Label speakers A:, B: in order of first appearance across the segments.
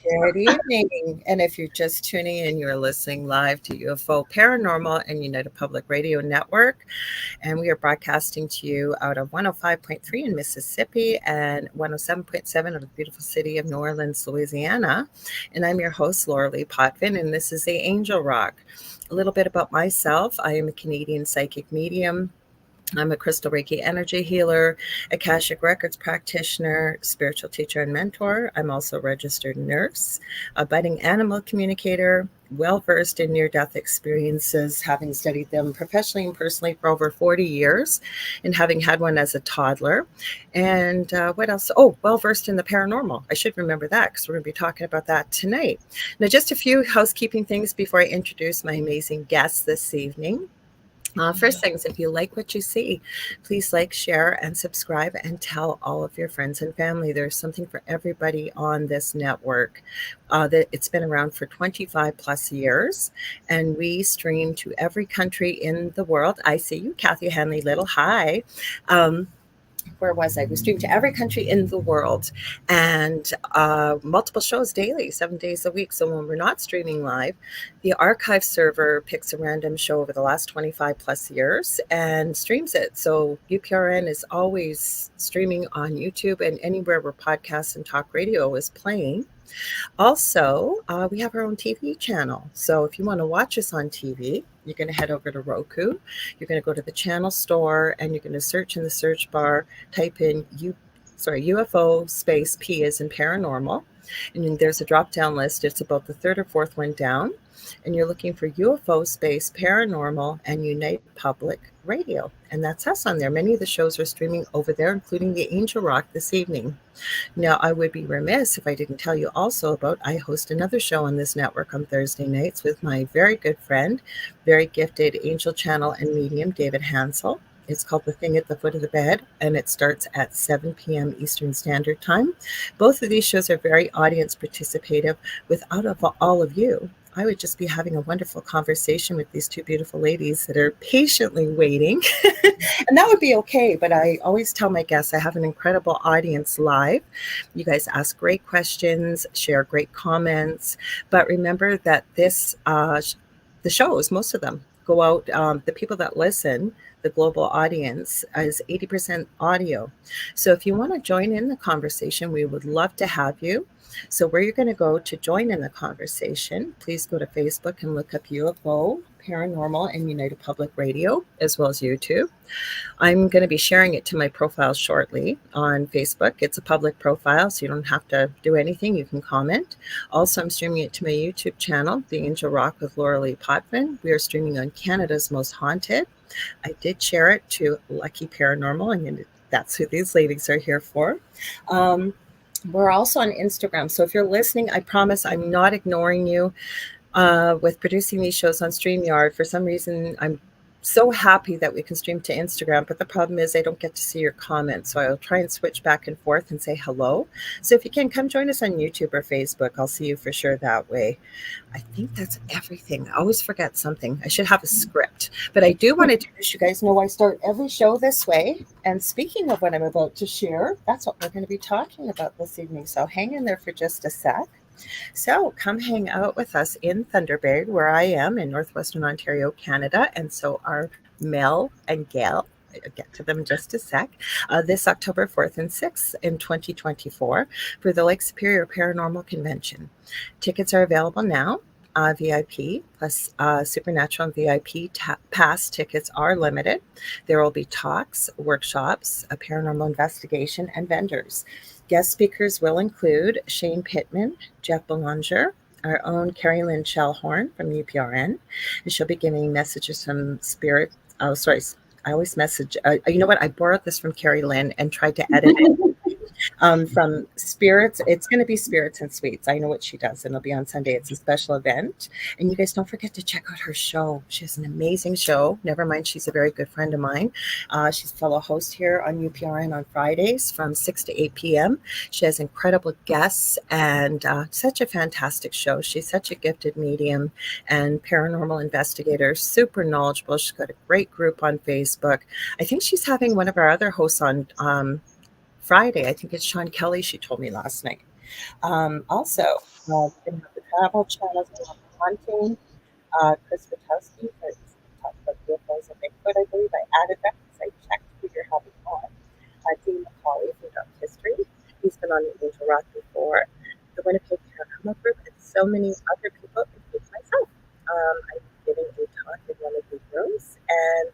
A: Good evening. And if you're just tuning in, you're listening live to UFO Paranormal and United Public Radio Network. And we are broadcasting to you out of 105.3 in Mississippi and 107.7 of the beautiful city of New Orleans, Louisiana. And I'm your host, Lorilei Potvin, and this is the Angel Rock. A little bit about myself. I am a Canadian psychic medium. I'm a crystal Reiki energy healer, Akashic Records practitioner, spiritual teacher, and mentor. I'm also a registered nurse, a budding animal communicator, well versed in near death experiences, having studied them professionally and personally for over 40 years, and having had one as a toddler. And what else? Oh, well versed in the paranormal. I should remember that because we're going to be talking about that tonight. Now, just a few housekeeping things before I introduce my amazing guests this evening. First things, if you like what you see, please like, share, and subscribe, and tell all of your friends and family. There's something for everybody on this network. That it's been around for 25 plus years, and we stream to every country in the world. I see you, Kathy Hanley Little. Hi. Where was I? We stream to every country in the world and multiple shows daily, 7 days a week. So when we're not streaming live, the archive server picks a random show over the last 25 plus years and streams it. So UPRN is always streaming on YouTube and anywhere where podcasts and talk radio is playing. Also, we have our own TV channel. So if you want to watch us on TV, you're going to head over to Roku. You're going to go to the channel store and you're going to search in the search bar, type in UFO space P as in paranormal. And there's a drop down list. It's about the third or fourth one down. And you're looking for UFO space paranormal and United Public Radio. And that's us on there. Many of the shows are streaming over there, including the Angel Rock this evening. Now, I would be remiss if I didn't tell you also about I host another show on this network on Thursday nights with my very good friend, very gifted angel channel and medium, David Hansel. It's called The Thing at the Foot of the Bed, and it starts at 7 p.m. Eastern Standard Time. Both of these shows are very audience participative. Without all of you, I would just be having a wonderful conversation with these two beautiful ladies that are patiently waiting. And that would be okay. But I always tell my guests I have an incredible audience live. You guys ask great questions, share great comments. But remember that the shows, most of them, go out. The people that listen, the global audience, is 80% audio. So if you want to join in the conversation, we would love to have you. So where you're going to go to join in the conversation, please go to Facebook and look up UFO Paranormal and United Public Radio, as well as YouTube. I'm going to be sharing it to my profile shortly on Facebook. It's a public profile, so you don't have to do anything. You can comment. Also, I'm streaming it to my YouTube channel, The Angel Rock with Lorilei Potvin. We are streaming on Canada's Most Haunted. I did share it to Lucky Paranormal, and that's who these ladies are here for. We're also on Instagram. So if you're listening, I promise I'm not ignoring you. With producing these shows on StreamYard, for some reason, I'm so happy that we can stream to Instagram. But the problem is I don't get to see your comments. So I'll try and switch back and forth and say hello. So if you can, come join us on YouTube or Facebook. I'll see you for sure that way. I think that's everything. I always forget something. I should have a script. But I do want to do this. You guys know I start every show this way. And speaking of what I'm about to share, that's what we're going to be talking about this evening. So hang in there for just a sec. So come hang out with us in Thunder Bay, where I am in Northwestern Ontario, Canada. And so are Mel and Gail. I'll get to them in just a sec. This October 4th and 6th in 2024 for the Lake Superior Paranormal Convention. Tickets are available now. VIP plus Supernatural and VIP pass tickets are limited. There will be talks, workshops, a paranormal investigation, and vendors. Guest speakers will include Shane Pittman, Jeff Belanger, our own Carrie Lynn Shellhorn from UPRN, and she'll be giving messages from spirit. Oh, sorry. I always message. You know what? I borrowed this from Carrie Lynn and tried to edit it. From spirits. It's going to be Spirits and Sweets. I know what she does, and it'll be on Sunday. It's a special event. And you guys don't forget to check out her show. She has an amazing show. Never mind, she's a very good friend of mine. She's a fellow host here on UPRN on Fridays from 6 to 8 p.m. She has incredible guests and such a fantastic show. She's such a gifted medium and paranormal investigator, super knowledgeable. She's got a great group on Facebook. I think she's having one of our other hosts on Friday. I think it's Sean Kelly, she told me last night. Also, we have the travel channels, we have the hunting. Chris Witowski, for talked about UFOs and Bigfoot, I believe. I added that because I checked who you're having on. Dean McCauley from Dark History. He's been on the Angel Rock before. The Winnipeg Paranormal Group, and so many other people, including myself. I'm giving a talk in one of the rooms. And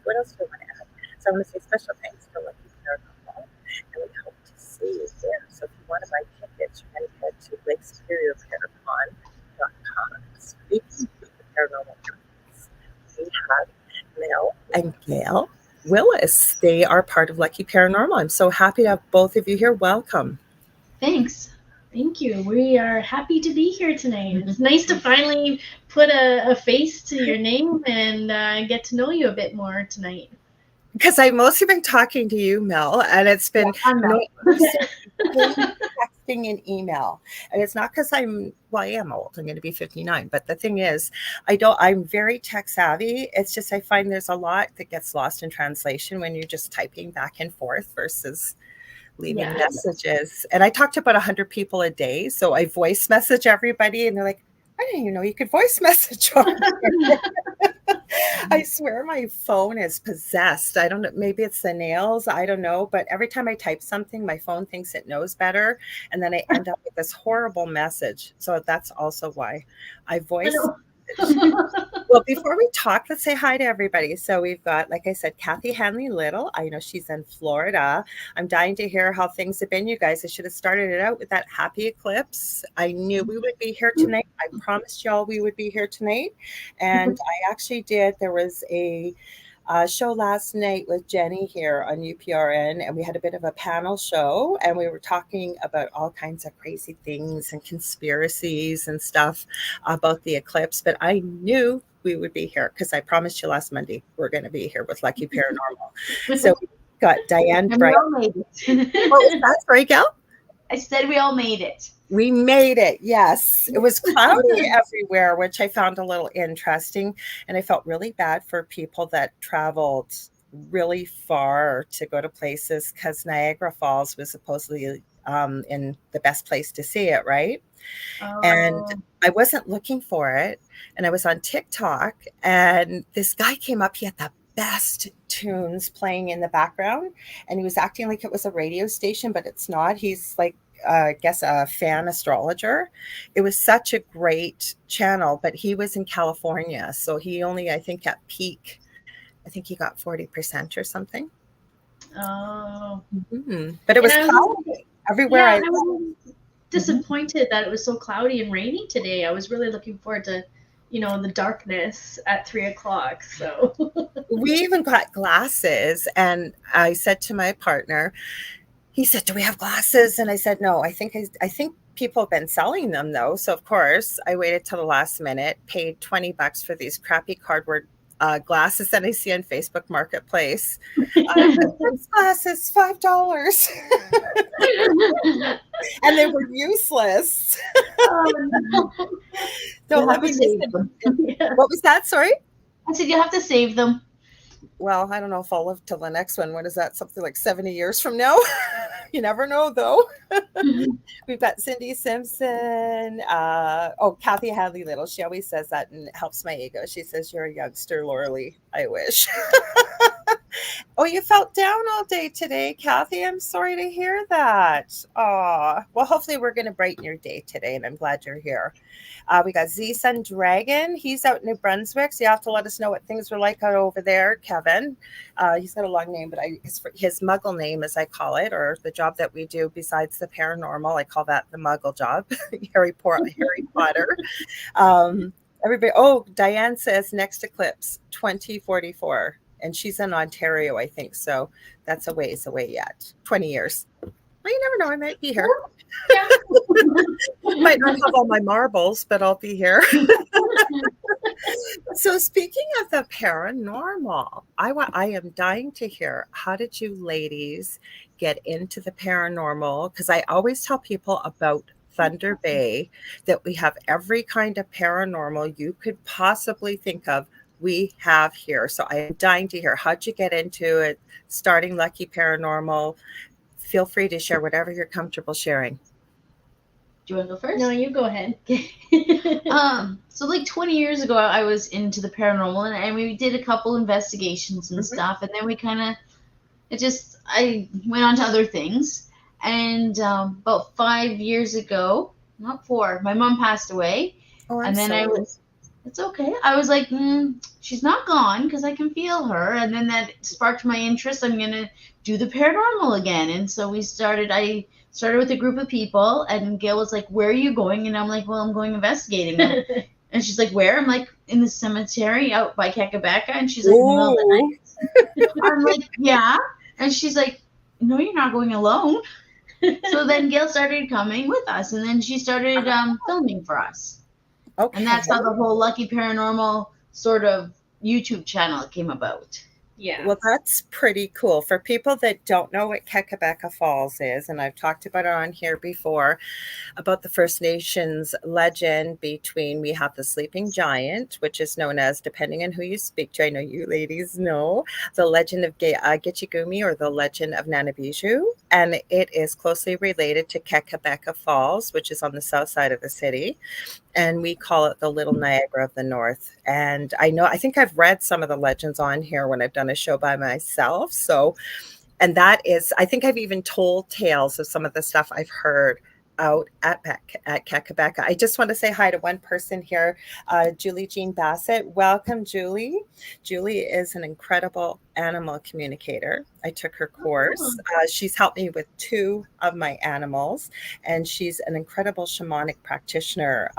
A: what else do I want to add? So I want to say special thanks to Lucky Paranormal, and we hope to see you there. So if you want to buy tickets, you can head to LakeSuperiorParanormal.com. Speaking of the paranormal companies, we have Mel and Gail Willis. They are part of Lucky Paranormal. I'm so happy to have both of you here. Welcome.
B: Thanks. Thank you. We are happy to be here tonight. It's nice to finally put a face to your name and get to know you a bit more tonight.
A: Because I've mostly been talking to you, Mel, and it's been texting and email. And it's not because I am old. I'm going to be 59. But the thing is, I'm very tech savvy. It's just I find there's a lot that gets lost in translation when you're just typing back and forth versus leaving messages. And I talk to about 100 people a day. So I voice message everybody and they're like, I didn't even know you could voice message on here. I swear my phone is possessed. I don't know. Maybe it's the nails. I don't know. But every time I type something, my phone thinks it knows better. And then I end up with this horrible message. So that's also why I voice. Well, before we talk, let's say hi to everybody. So we've got, like I said, Kathy Hanley Little. I know she's in Florida. I'm dying to hear how things have been, you guys. I should have started it out with that happy eclipse. I knew we would be here tonight. I promised y'all we would be here tonight. And I actually did. There was a show last night with Jenny here on UPRN, and we had a bit of a panel show, and we were talking about all kinds of crazy things and conspiracies and stuff about the eclipse. But I knew we would be here because I promised you last Monday we're going to be here with Lucky Paranormal. So we got Diane Bright. What was that? Sorry, Gal?
B: I said we all made it.
A: We made it. Yes. It was cloudy everywhere, which I found a little interesting. And I felt really bad for people that traveled really far to go to places because Niagara Falls was supposedly in the best place to see it, right? And I wasn't looking for it. And I was on TikTok and this guy came up. He had the best tunes playing in the background. And he was acting like it was a radio station, but it's not. He's like, I guess a fan astrologer. It was such a great channel, but he was in California. So he only, I think at peak, I think he got 40% or something.
B: Oh.
A: Mm-hmm. But it was cloudy everywhere.
B: I was disappointed that it was so cloudy and rainy today. I was really looking forward to, the darkness at 3:00. So
A: we even got glasses. And I said to my partner, he said, do we have glasses? And I said, no, I think people have been selling them though. So of course I waited till the last minute, paid $20 for these crappy cardboard glasses that I see on Facebook Marketplace. Glasses, $5. And they were useless. So let me save them. What was that? Sorry?
B: I said, you have to save them.
A: Well, I don't know if I'll live till the next one. What is that? Something like 70 years from now? You never know, though. We've got Cindy Simpson. Kathy Hadley Little. She always says that and it helps my ego. She says, you're a youngster, Lorilei. I wish. Oh, you felt down all day today, Kathy. I'm sorry to hear that. Well, hopefully we're going to brighten your day today, and I'm glad you're here. We got Z-Sun Dragon. He's out in New Brunswick, so you have to let us know what things were like out over there, Kevin. He's got a long name, but his muggle name, as I call it, or the job that we do besides the paranormal, I call that the muggle job, Harry Potter. Diane says next eclipse, 2044. And she's in Ontario, I think. So that's a ways away yet. 20 years. Well, you never know. I might be here. Yeah. Might not have all my marbles, but I'll be here. So speaking of the paranormal, I am dying to hear, how did you ladies get into the paranormal? Because I always tell people about Thunder Bay that we have every kind of paranormal you could possibly think of. We have here. So I am dying to hear, how'd you get into it, starting Lucky Paranormal? Feel free to share whatever you're comfortable sharing.
C: Do you want to go first?
B: No, you go ahead.
C: So like 20 years ago, I was into the paranormal, and we did a couple investigations and stuff, and then we kind of, I went on to other things, and about 5 years ago, not 4, my mom passed away, and then it's okay. I was like, she's not gone because I can feel her, and then that sparked my interest. I'm gonna do the paranormal again, and so I started with a group of people, and Gail was like, "Where are you going?" And I'm like, "Well, I'm going investigating." And she's like, "Where?" I'm like, "In the cemetery out by Kakabaka." And she's like, "In the middle of the night?" I'm like, "Yeah." And she's like, "No, you're not going alone." So then Gail started coming with us, and then she started filming for us.
A: Okay.
C: And that's how the whole Lucky Paranormal sort of YouTube channel came about.
B: Yeah.
A: Well, that's pretty cool. For people that don't know what Kakabeka Falls is, and I've talked about it on here before, about the First Nations legend between, we have the sleeping giant, which is known as, depending on who you speak to, I know you ladies know, the legend of Gitchigumi, or the legend of Nanabiju. And it is closely related to Kakabeka Falls, which is on the south side of the city. And we call it the Little Niagara of the North. And I think I've read some of the legends on here when I've done a show by myself. So, and that is, I think I've even told tales of some of the stuff I've heard out at Kakabeka. I just want to say hi to one person here, Julie Jean Bassett. Welcome, Julie. Julie is an incredible animal communicator. I took her course. She's helped me with 2 of my animals, and she's an incredible shamanic practitioner.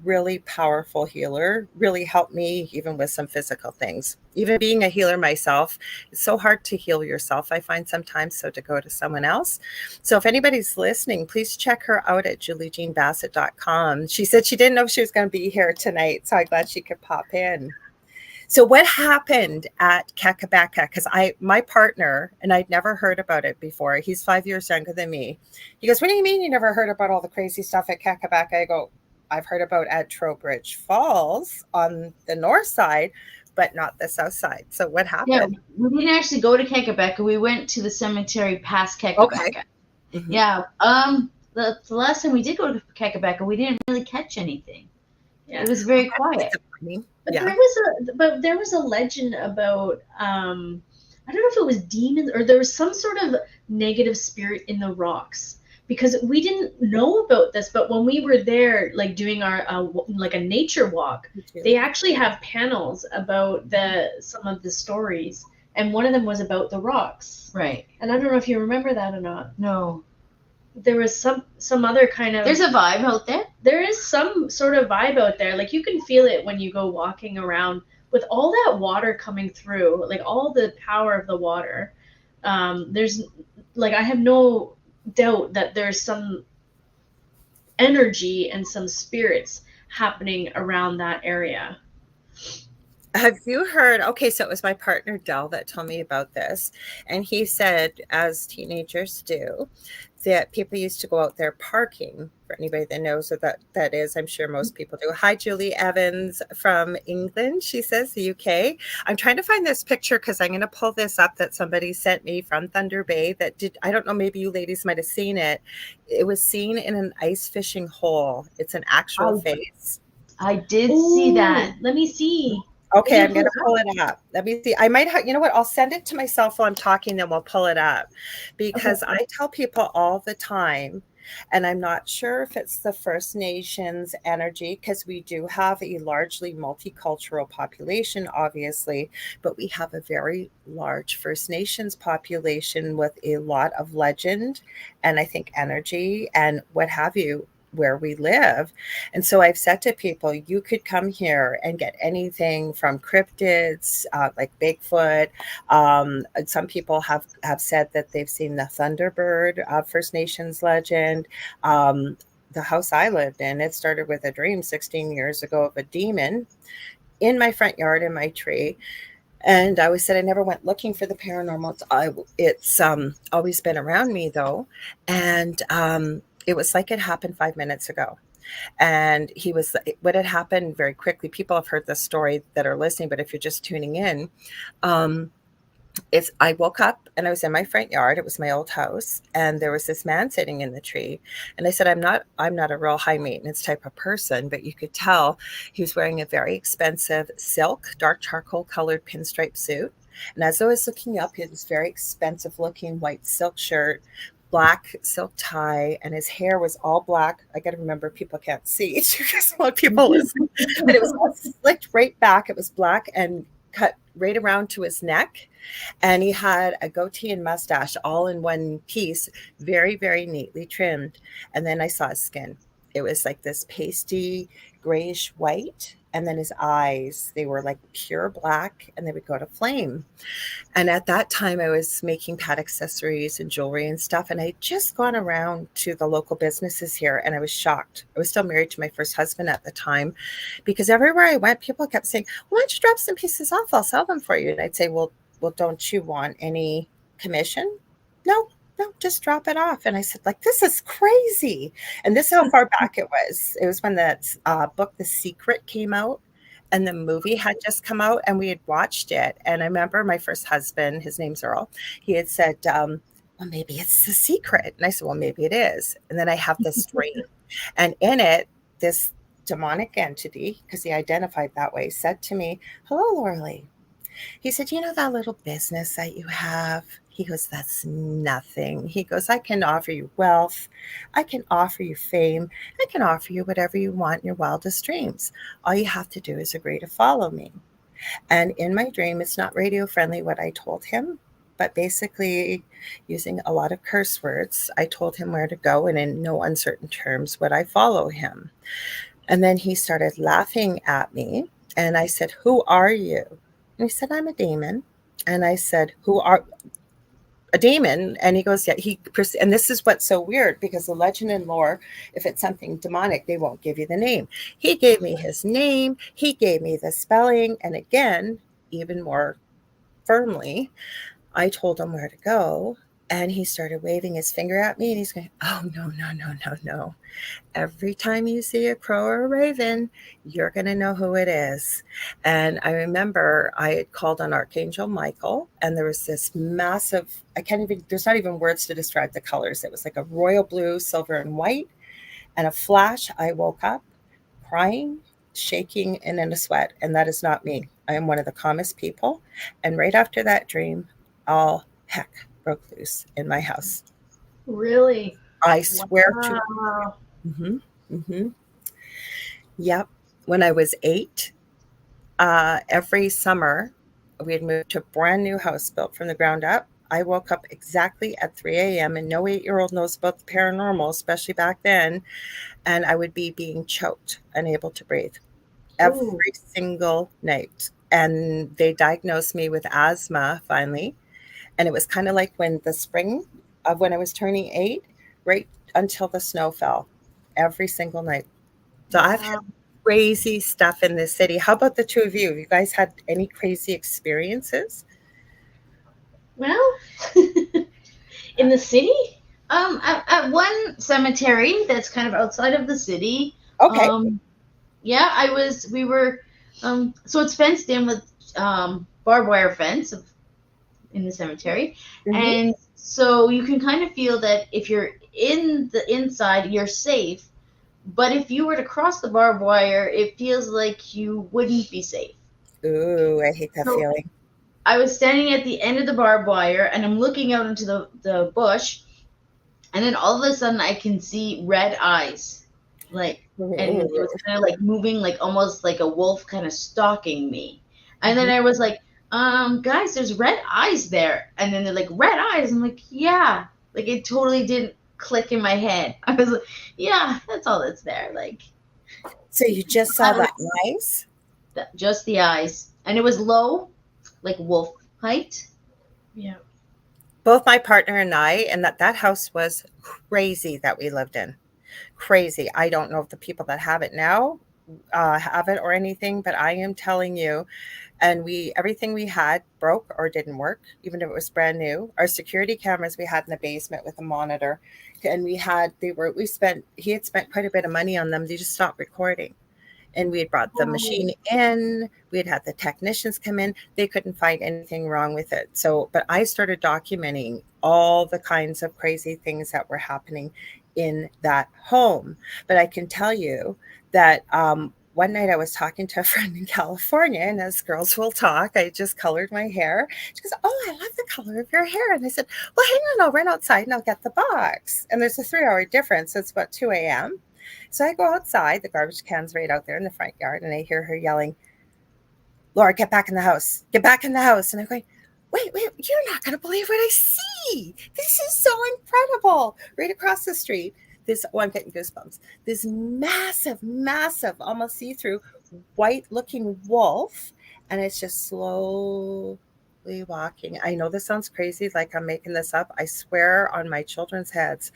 A: Really powerful healer, really helped me even with some physical things. Even being a healer myself, it's so hard to heal yourself, I find sometimes, so to go to someone else. So if anybody's listening, please check her out at juliejeanbassett.com. She said she didn't know she was going to be here tonight, so I'm glad she could pop in. So what happened at Kakabeka? Because my partner, and I'd never heard about it before, he's 5 years younger than me. He goes, "What do you mean you never heard about all the crazy stuff at Kakabeka?" I go, "I've heard about at Trowbridge Falls on the north side, but not the south side." So what happened?
C: Yeah, we didn't actually go to Kakabeka. We went to the cemetery past Kakabeka.
A: Okay.
C: Mm-hmm. Yeah. The last time we did go to Kakabeka, we didn't really catch anything. Yeah. It was very quiet.
B: But there was a legend about I don't know if it was demons or there was some sort of negative spirit in the rocks, because we didn't know about this, but when we were there, like doing our like a nature walk, they actually have panels about some of the stories, and one of them was about the rocks.
C: Right.
B: And I don't know if you remember that or not.
C: No.
B: There was some other kind of...
C: There's a vibe out there.
B: There is some sort of vibe out there. Like, you can feel it when you go walking around with all that water coming through, like all the power of the water. There's, like, I have no doubt that there's some energy and some spirits happening around that area.
A: Have you heard? Okay, so it was my partner Del that told me about this, and he said, as teenagers do, that people used to go out there parking. For anybody that knows what that is, I'm sure most people do. Hi, Julie Evans from England. She says the UK. I'm trying to find this picture because I'm going to pull this up that somebody sent me from Thunder Bay. I don't know, maybe you ladies might have seen it. It was seen in an ice fishing hole. It's an actual face.
C: I did see that.
B: Let me see.
A: Okay, I'm going to pull it up. Let me see. I might have, you know what? I'll send it to myself while I'm talking, then we'll pull it up. Because I tell people all the time, and I'm not sure if it's the First Nations energy, because we do have a largely multicultural population, obviously, but we have a very large First Nations population with a lot of legend and I think energy and what have you, where we live. And so I've said to people, you could come here and get anything from cryptids, like Bigfoot. Some people have said that they've seen the Thunderbird, First Nations legend. The house I lived in, it started with a dream 16 years ago of a demon in my front yard in my tree. And I always said I never went looking for the paranormal. It's always been around me, though. And it was like it happened 5 minutes ago. And what had happened very quickly, people have heard this story that are listening, but if you're just tuning in, I woke up and I was in my front yard. It was my old house, and there was this man sitting in the tree. And I said, I'm not a real high maintenance type of person, but you could tell he was wearing a very expensive silk, dark charcoal colored pinstripe suit. And as I was looking up, he had this very expensive looking white silk shirt, black silk tie, and his hair was all black. I got to remember, people can't see because a lot of people listen, but it was all slicked right back. It was black and cut right around to his neck, and he had a goatee and mustache all in one piece, very, very neatly trimmed. And then I saw his skin. It was like this pasty grayish white. And then his eyes, they were like pure black, and they would go to flame. And at that time, I was making pet accessories and jewelry and stuff. And I had just gone around to the local businesses here, and I was shocked. I was still married to my first husband at the time, because everywhere I went, people kept saying, "Why don't you drop some pieces off? I'll sell them for you." And I'd say, well, don't you want any commission? No, no, just drop it off. And I said, like, this is crazy. And this is how far back it was. It was when that book, The Secret, came out. And the movie had just come out, and we had watched it. And I remember my first husband, his name's Earl, he had said, well, maybe it's The Secret. And I said, well, maybe it is. And then I have this dream. And in it, this demonic entity, because he identified that way, said to me, "Hello, Lorilei." He said, "You know that little business that you have?" He goes, "That's nothing." He goes, "I can offer you wealth. I can offer you fame. I can offer you whatever you want in your wildest dreams. All you have to do is agree to follow me." And in my dream, it's not radio friendly what I told him, but basically using a lot of curse words, I told him where to go, and in no uncertain terms would I follow him. And then he started laughing at me, and I said, "Who are you?" And he said, "I'm a demon." And I said, "Who are a demon?" And he goes, "Yeah." And this is what's so weird, because the legend and lore, if it's something demonic, they won't give you the name. He gave me his name. He gave me the spelling. And again, even more firmly, I told him where to go. And he started waving his finger at me, and he's going, "Oh, no, no, no, no, no. Every time you see a crow or a raven, you're going to know who it is." And I remember I had called on Archangel Michael, and there was this massive, there's not even words to describe the colors. It was like a royal blue, silver, and white. And a flash, I woke up crying, shaking, and in a sweat. And that is not me. I am one of the calmest people. And right after that dream, all heck broke loose in my house.
B: Really?
A: I swear to
B: Wow.
A: you. Yep. When I was 8, every summer, we had moved to a brand new house built from the ground up. I woke up exactly at 3 a.m., and no 8-year-old knows about the paranormal, especially back then. And I would be being choked, unable to breathe
B: Ooh.
A: every single night. And they diagnosed me with asthma finally. And it was kind of like when the spring of when I was turning 8, right until the snow fell every single night. So I've had
B: Wow.
A: crazy stuff in this city. How about the two of you? Have you guys had any crazy experiences?
B: Well, in the city?
C: At one cemetery that's kind of outside of the city.
A: Okay.
C: Yeah, we were, so it's fenced in with barbed wire fence in the cemetery.
A: Mhm.
C: And so you can kind of feel that if you're in the inside, you're safe. But if you were to cross the barbed wire, it feels like you wouldn't be safe.
A: Ooh, I hate that
C: So
A: feeling.
C: I was standing at the end of the barbed wire, and I'm looking out into the bush, and then all of a sudden I can see red eyes. And it was kind of like moving, like almost like a wolf kind of stalking me. And then I was like, guys, there's red eyes there. And then they're like, red eyes. I'm like, yeah. Like it totally didn't click in my head. I was like, yeah, that's all that's there. Like
A: So you just saw the eyes?
C: just the eyes. And it was low, like wolf height.
B: Yeah.
A: Both my partner and I, and that house was crazy that we lived in. Crazy. I don't know if the people that have it now have it or anything, but I am telling you, and everything we had broke or didn't work, even if it was brand new. Our security cameras we had in the basement with a monitor, and he had spent quite a bit of money on them. They just stopped recording. And we had brought the machine in. We had the technicians come in. They couldn't find anything wrong with it. So, but I started documenting all the kinds of crazy things that were happening in that home. But I can tell you that one night I was talking to a friend in California, and as girls will talk, I just colored my hair. She goes, "Oh, I love the color of your hair." And I said, "Well, hang on, I'll run outside and I'll get the box." And there's a 3-hour difference. So it's about 2 a.m. So I go outside, the garbage can's right out there in the front yard, and I hear her yelling, "Laura, get back in the house. Get back in the house." And I'm going, wait, you're not going to believe what I see. This is so incredible. Right across the street, I'm getting goosebumps. This massive, almost see-through, white-looking wolf, and it's just slowly walking. I know this sounds crazy, like I'm making this up. I swear on my children's heads.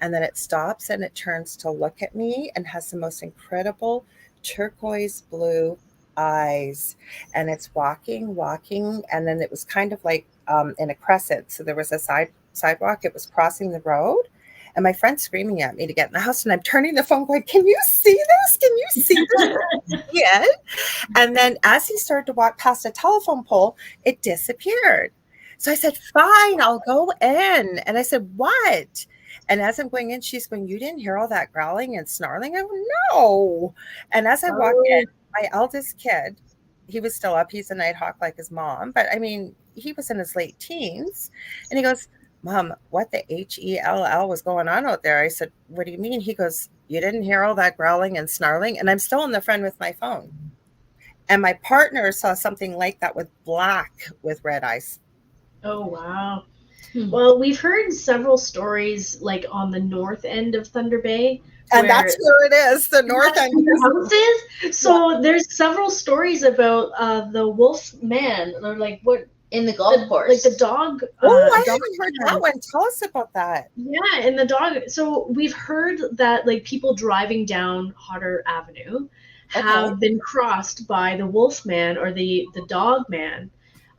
A: And then it stops and it turns to look at me and has the most incredible turquoise blue eyes. And it's walking. And then it was kind of like in a crescent. So there was a sidewalk. It was crossing the road. And my friend's screaming at me to get in the house. And I'm turning the phone going, "Can you see this? Can you see this?" Yeah. And then as he started to walk past a telephone pole, it disappeared. So I said, "Fine, I'll go in." And I said, "What?" And as I'm going in, she's going, "You didn't hear all that growling and snarling?" I go, "No." And as I walk in, my eldest kid, he was still up. He's a nighthawk like his mom. But I mean, he was in his late teens. And he goes, "Mom, what the HELL was going on out there?" I said, "What do you mean?" He goes, "You didn't hear all that growling and snarling?" And I'm still on the front with my phone. And my partner saw something like that with black with red eyes.
B: Oh, wow. Well, we've heard several stories like on the north end of Thunder Bay.
A: And that's where it is, the north end.
B: Houses. So there's several stories about the wolf man, or like what
C: in the golf course,
B: like the dog.
A: I haven't heard that one. Tell us about that.
B: Yeah, and the dog. So we've heard that like people driving down Hodder Avenue have been crossed by the wolf man or the dog man.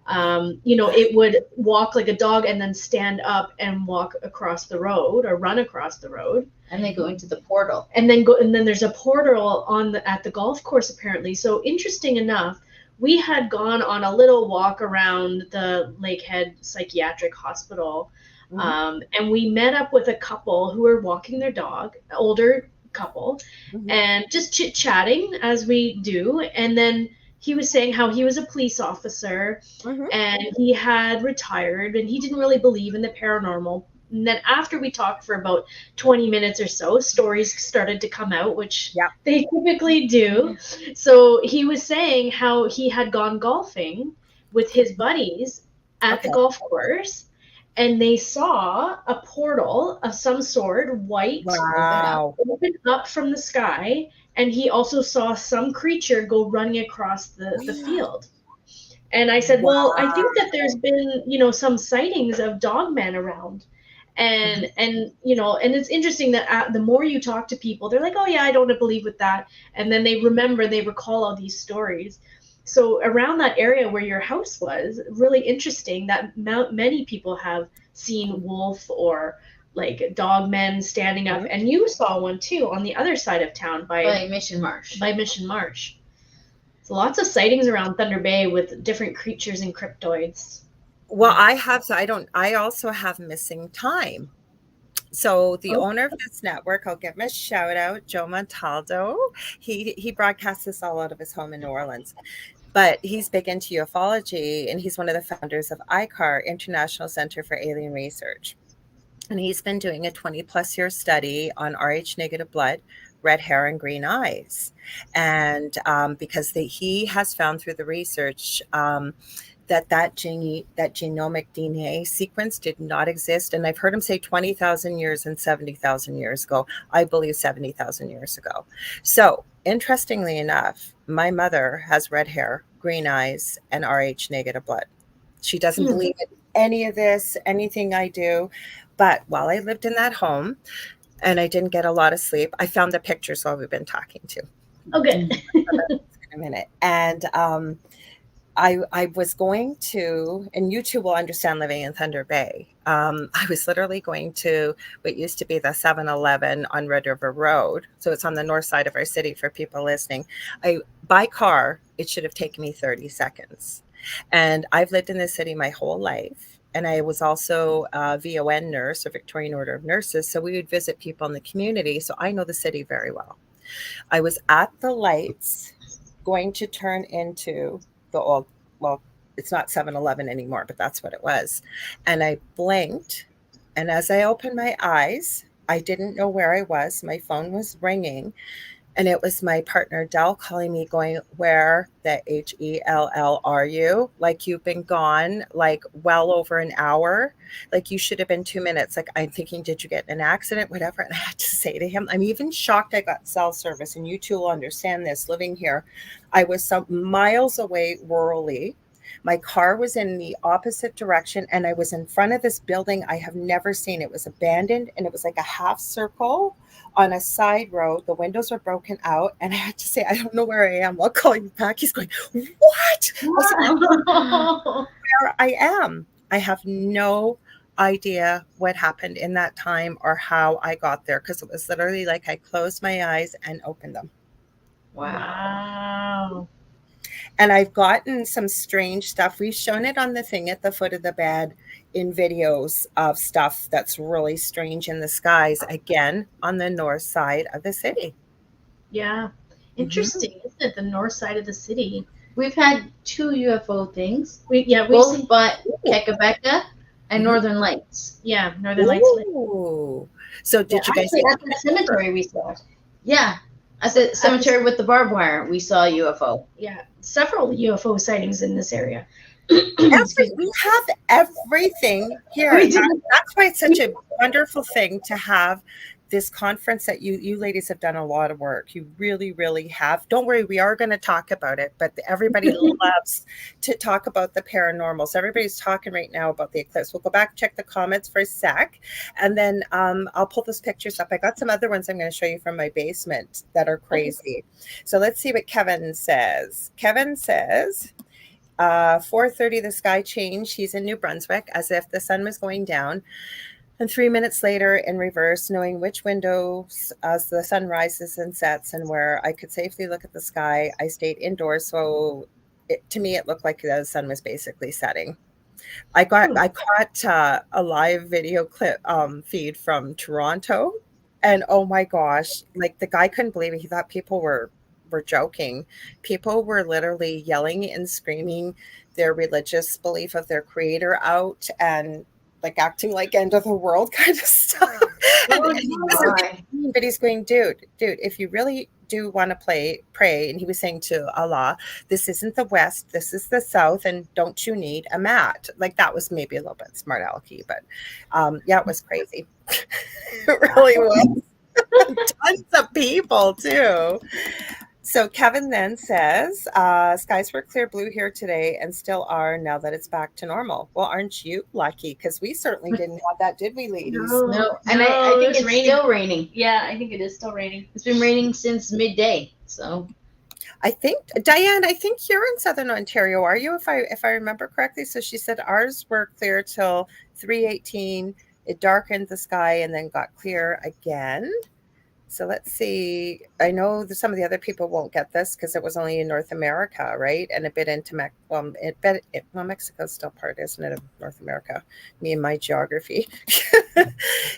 B: It would walk like a dog and then stand up and walk across the road or run across the road.
C: And they go into the portal.
B: And then there's a portal at the golf course apparently. So interesting enough, we had gone on a little walk around the Lakehead Psychiatric Hospital, and we met up with a couple who were walking their dog, older couple, and just chit-chatting as we do. And then he was saying how he was a police officer and he had retired and he didn't really believe in the paranormal. And then after we talked for about 20 minutes or so, stories started to come out, which they typically do. So he was saying how he had gone golfing with his buddies at the golf course, and they saw a portal of some sort, white, open up from the sky, and he also saw some creature go running across the field. And I said, well, I think that there's been, some sightings of dogmen around. And it's interesting that the more you talk to people, they're like, "Oh yeah, I don't believe with that," and then they recall all these stories. So around that area where your house was, really interesting that many people have seen wolf or like dog men standing up, and you saw one too on the other side of town by
C: Mission Marsh.
B: So lots of sightings around Thunder Bay with different creatures and cryptoids.
A: Well, I also have missing time. So the owner of this network, I'll give him a shout out, Joe Montaldo. He broadcasts this all out of his home in New Orleans. But he's big into ufology, and he's one of the founders of ICAR, International Center for Alien Research. And he's been doing a 20-plus year study on Rh negative blood, red hair, and green eyes. And because he has found through the research that genomic DNA sequence did not exist. And I've heard him say 20,000 years and 70,000 years ago. I believe 70,000 years ago. So interestingly enough, my mother has red hair, green eyes, and Rh negative blood. She doesn't believe in any of this, anything I do. But while I lived in that home and I didn't get a lot of sleep, I found the pictures while we've been talking to.
B: Okay.
A: In a minute. And I was going to, and you two will understand living in Thunder Bay. I was literally going to what used to be the 7-Eleven on Red River Road. So it's on the north side of our city for people listening. By car, it should have taken me 30 seconds. And I've lived in this city my whole life. And I was also a VON nurse, or Victorian Order of Nurses. So we would visit people in the community. So I know the city very well. I was at the lights going to turn into the old, well, it's not 7-Eleven anymore, but that's what it was. And I blinked. And as I opened my eyes, I didn't know where I was. My phone was ringing. And it was my partner, Dell, calling me, going, "Where the HELL are you? Like, you've been gone like well over an hour. Like, you should have been 2 minutes. Like, I'm thinking, did you get in an accident? Whatever." And I had to say to him, I'm even shocked I got cell service. And you two will understand this living here. I was some miles away rurally. My car was in the opposite direction, and I was in front of this building I have never seen. It was abandoned, and it was like a half circle on a side road. The windows were broken out, and I had to say, "I don't know where I am. I'll call you back." He's going, "What?" I was like, "Where I am." I have no idea what happened in that time or how I got there, because it was literally like I closed my eyes and opened them.
B: Wow.
A: And I've gotten some strange stuff. We've shown it on the thing at the foot of the bed in videos of stuff that's really strange in the skies, again, on the north side of the city.
B: Yeah. Interesting, isn't it? The north side of the city.
C: We've had 2 UFO things,
B: We've
C: both
B: seen,
C: by Kekabeka and Northern Lights.
B: yeah, Northern Lights.
A: Ooh. So did you guys
B: Actually, at the cemetery we saw it.
C: Yeah, at the cemetery with the barbed wire, we saw a UFO.
B: Yeah, several UFO sightings in this area.
A: we have everything here.
B: We do.
A: That's why it's such a wonderful thing to have this conference that you ladies have done a lot of work. You really, really have. Don't worry, we are going to talk about it, but everybody loves to talk about the paranormal. So everybody's talking right now about the eclipse. We'll go back, check the comments for a sec, and then I'll pull those pictures up. I got some other ones I'm going to show you from my basement that are crazy. So let's see what Kevin says. Kevin says, 4:30, the sky changed. He's in New Brunswick, as if the sun was going down. And 3 minutes later, in reverse, knowing which windows as the sun rises and sets and where I could safely look at the sky, I stayed indoors. So to me, it looked like the sun was basically setting. I caught a live video clip feed from Toronto. And oh my gosh, like the guy couldn't believe it. He thought people were joking. People were literally yelling and screaming their religious belief of their creator out, and like acting like end of the world kind of stuff. And he wasn't, but he's going, dude, if you really do want to pray, and he was saying to Allah, this isn't the West, this is the South, and don't you need a mat? Like, that was maybe a little bit smart alecky, but yeah, it was crazy. It really was. Tons of people too. So Kevin then says, skies were clear blue here today and still are now that it's back to normal. Well, aren't you lucky? Because we certainly didn't have that, did we, ladies?
C: No. And I think it's
B: raining.
C: still raining.
B: Yeah, I think it is still raining.
C: It's been raining since midday. So
A: I think, Diane, I think you're in Southern Ontario, are you? If I remember correctly. So she said ours were clear till 3:18. It darkened the sky and then got clear again. So let's see. I know that some of the other people won't get this because it was only in North America, right? And a bit into Mexico's still part, isn't it, of North America? Me and my geography.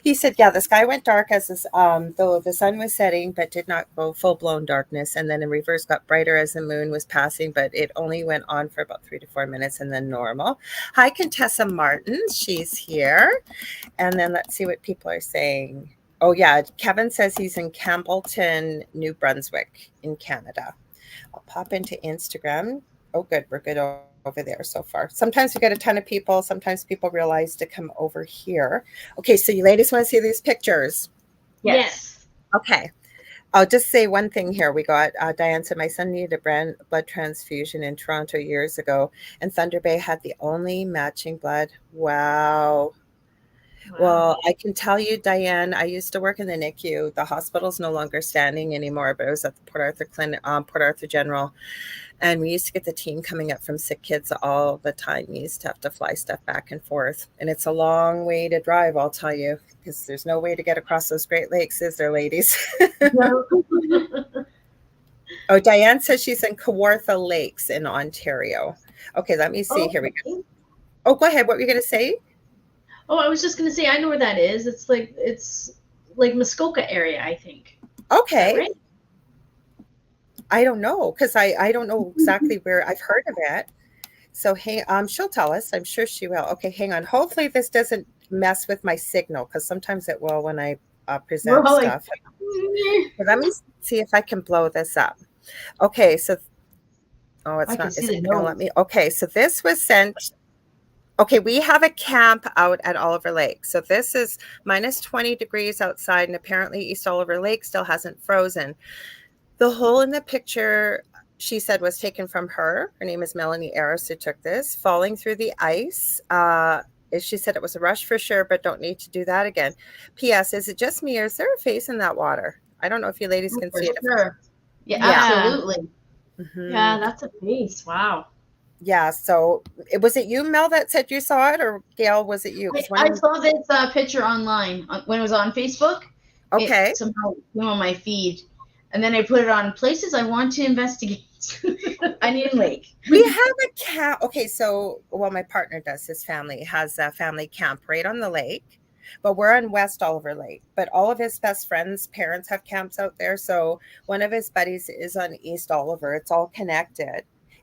A: He said, yeah, the sky went dark as though the sun was setting, but did not go full blown darkness. And then in reverse, got brighter as the moon was passing, but it only went on for about 3 to 4 minutes and then normal. Hi, Contessa Martin. She's here. And then let's see what people are saying. Oh, yeah. Kevin says he's in Campbellton, New Brunswick in Canada. I'll pop into Instagram. Oh, good. We're good over there so far. Sometimes we get a ton of people. Sometimes people realize to come over here. Okay. So you ladies want to see these pictures?
B: Yes.
A: Okay. I'll just say one thing here. We got Diane said my son needed a blood transfusion in Toronto years ago, and Thunder Bay had the only matching blood. Wow. Well, I can tell you, Diane, I used to work in the NICU. The hospital's no longer standing anymore, but I was at the Port Arthur Clinic, Port Arthur General, and we used to get the team coming up from sick kids all the time. We used to have to fly stuff back and forth, and it's a long way to drive, I'll tell you, because there's no way to get across those Great Lakes, is there, ladies? Oh, Diane says she's in Kawartha Lakes in Ontario. Okay, let me see. Here we go. Oh, go ahead. What were you going to say?
B: Oh, I was just going to say, I know where that is. It's like Muskoka area, I think.
A: Okay.
B: Right?
A: I don't know, because I don't know exactly where. I've heard of it. So hey, she'll tell us. I'm sure she will. Okay, hang on. Hopefully this doesn't mess with my signal, because sometimes it will when I present stuff. So let me see if I can blow this up. Okay, so it's not. Is it going to let me? Okay, so this was sent. Okay, we have a camp out at Oliver Lake. So this is minus 20 degrees outside, and apparently East Oliver Lake still hasn't frozen. The hole in the picture, she said, was taken from her. Her name is Melanie Aris, who took this, falling through the ice. She said it was a rush for sure, but don't need to do that again. P.S. Is it just me, or is there a face in that water? I don't know if you ladies can see it.
C: Sure. Yeah, absolutely.
B: Mm-hmm. Yeah, that's a face. Wow.
A: Yeah, so was it you, Mel, that said you saw it, or Gail, was it you?
C: I saw this picture online when it was on Facebook.
A: Okay.
C: It somehow came on my feed, and then I put it on places I want to investigate. Onion Lake.
A: We have a camp. Okay, so, well, my partner does. His family has a family camp right on the lake, but we're on West Oliver Lake. But all of his best friends' parents have camps out there. So one of his buddies is on East Oliver. It's all connected.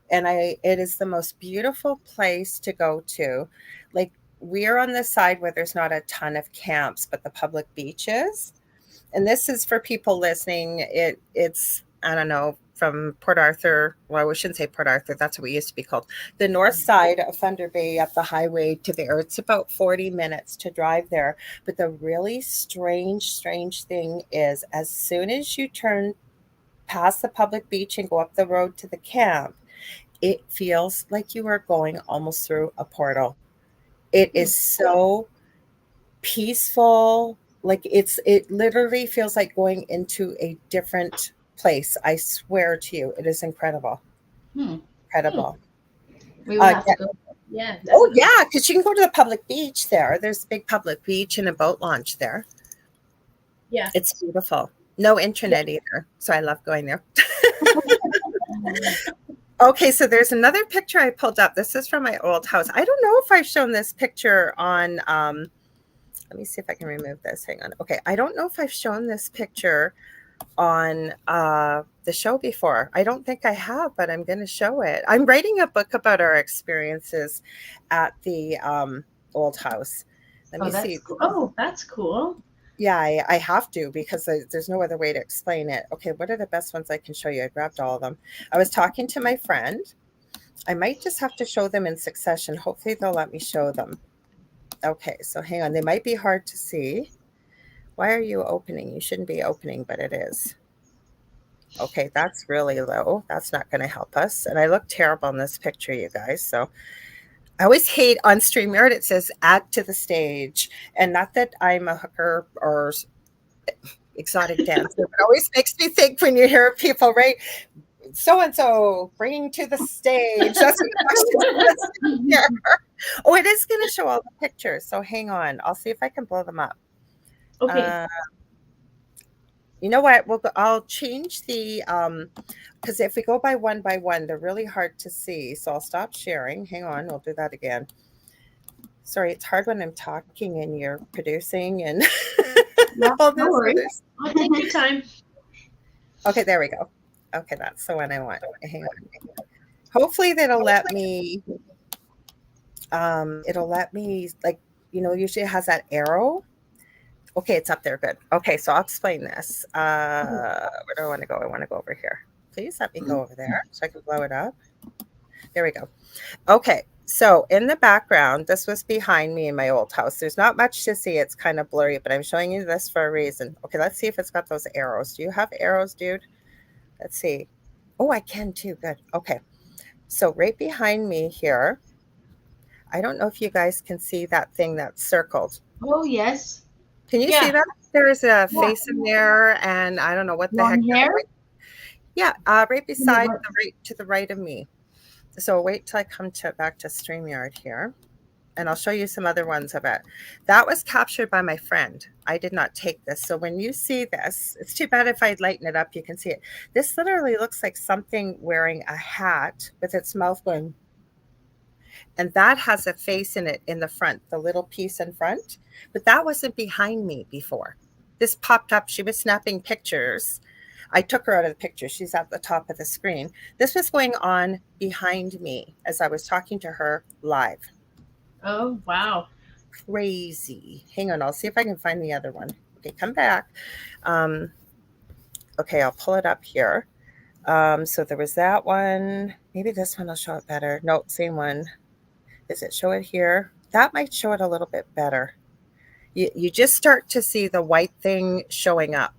A: And it is the most beautiful place to go to. Like, we're on the side where there's not a ton of camps, but the public beaches. And this is for people listening. It's, I don't know, from Port Arthur. Well, we shouldn't say Port Arthur. That's what we used to be called. The north side of Thunder Bay up the highway to there. It's about 40 minutes to drive there. But the really strange thing is, as soon as you turn past the public beach and go up the road to the camp, it feels like you are going almost through a portal. It is so peaceful. Like it literally feels like going into a different place. I swear to you, it is incredible. Incredible.
C: We will have to go.
B: Yeah.
A: Oh yeah, because you can go to the public beach there. There's a big public beach and a boat launch there.
B: Yeah.
A: It's beautiful. No internet either. So I love going there. Okay, so there's another picture I pulled up. This is from my old house. I don't know if I've shown this picture on, let me see if I can remove this. Hang on. Okay, I don't know if I've shown this picture on the show before. I don't think I have, but I'm going to show it. I'm writing a book about our experiences at the old house. Let me see.
B: Cool. Oh, that's cool.
A: Yeah, I have to, because there's no other way to explain it. Okay, what are the best ones I can show you? I grabbed all of them. I was talking to my friend. I might just have to show them in succession. Hopefully they'll let me show them. Okay, so hang on. They might be hard to see. Why are you opening? You shouldn't be opening, but it is. Okay, that's really low. That's not going to help us. And I look terrible in this picture, you guys. So I always hate on StreamYard, it says add to the stage. And not that I'm a hooker or exotic dancer, but it always makes me think when you hear people, right? So-and-so bringing to the stage. That's what Oh, it is going to show all the pictures. So hang on. I'll see if I can blow them up.
B: Okay.
A: You know what? I'll change the, because if we go by one, they're really hard to see. So I'll stop sharing. Hang on. We'll do that again. Sorry, it's hard when I'm talking and you're producing and all this.
B: I'll take your time.
A: Okay, there we go. Okay, that's the one I want. Hang on. Hopefully that'll let me, like, usually it has that arrow. Okay, it's up there. Good. Okay, so I'll explain this. Where do I want to go? I want to go over here. Please let me go over there so I can blow it up. There we go. Okay, so in the background, this was behind me in my old house. There's not much to see. It's kind of blurry, but I'm showing you this for a reason. Okay, let's see if it's got those arrows. Do you have arrows, dude? Let's see. Oh, I can too. Good. Okay, so right behind me here, I don't know if you guys can see that thing that's circled.
C: Oh, yes.
A: Can you see
B: Yeah.
A: that? There's a
C: Yeah.
A: face in there, and I don't know what the heck.
C: Long hair?
A: Yeah, right beside to the right of me. So wait till I come back to StreamYard here, and I'll show you some other ones of it. That was captured by my friend. I did not take this. So when you see this, it's too bad if I lighten it up, you can see it. This literally looks like something wearing a hat with its mouth going, and that has a face in it in the front, the little piece in front. But that wasn't behind me before. This popped up. She was snapping pictures. I took her out of the picture. She's at the top of the screen. This was going on behind me as I was talking to her live.
B: Oh, wow.
A: Crazy. Hang on. I'll see if I can find the other one. Okay, come back. Okay, I'll pull it up here. So there was that one. Maybe this one will show it better. No, same one. Does it show it here? That might show it a little bit better. You just start to see the white thing showing up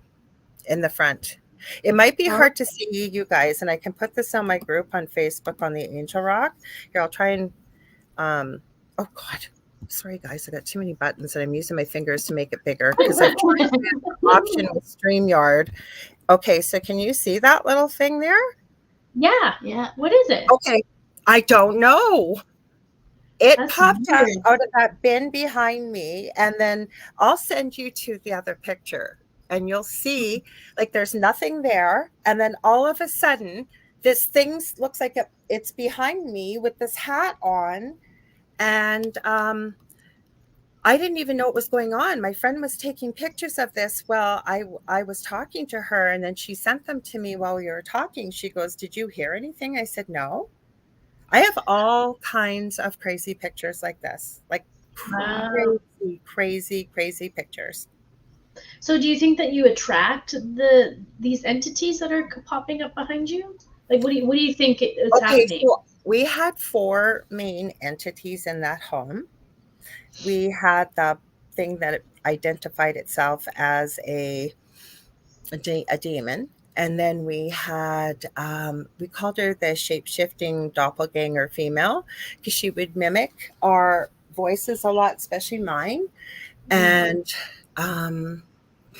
A: in the front. It might be hard to see you guys, and I can put this on my group on Facebook on the Angel Rock. Here, I'll try and, oh God, sorry guys, I got too many buttons and I'm using my fingers to make it bigger because I've tried the option with StreamYard. Okay, so can you see that little thing there?
B: Yeah.
C: Yeah.
B: What is it?
A: Okay, I don't know. It
B: That's
A: popped up
B: weird.
A: out of that bin behind me, and then I'll send you to the other picture, and you'll see like there's nothing there, and then all of a sudden this thing looks like it's behind me with this hat on, and I didn't even know what was going on. My friend was taking pictures of this while I was talking to her, and then she sent them to me while we were talking. She goes, "Did you hear anything?" I said, "No." I have all kinds of crazy pictures like this, like
B: Wow.
A: crazy pictures.
B: So do you think that you attract these entities that are popping up behind you? Like, what do you think is happening?
A: So we had 4 main entities in that home. We had the thing that identified itself as a demon. And then we had, we called her the shape-shifting doppelganger female because she would mimic our voices a lot, especially mine. And one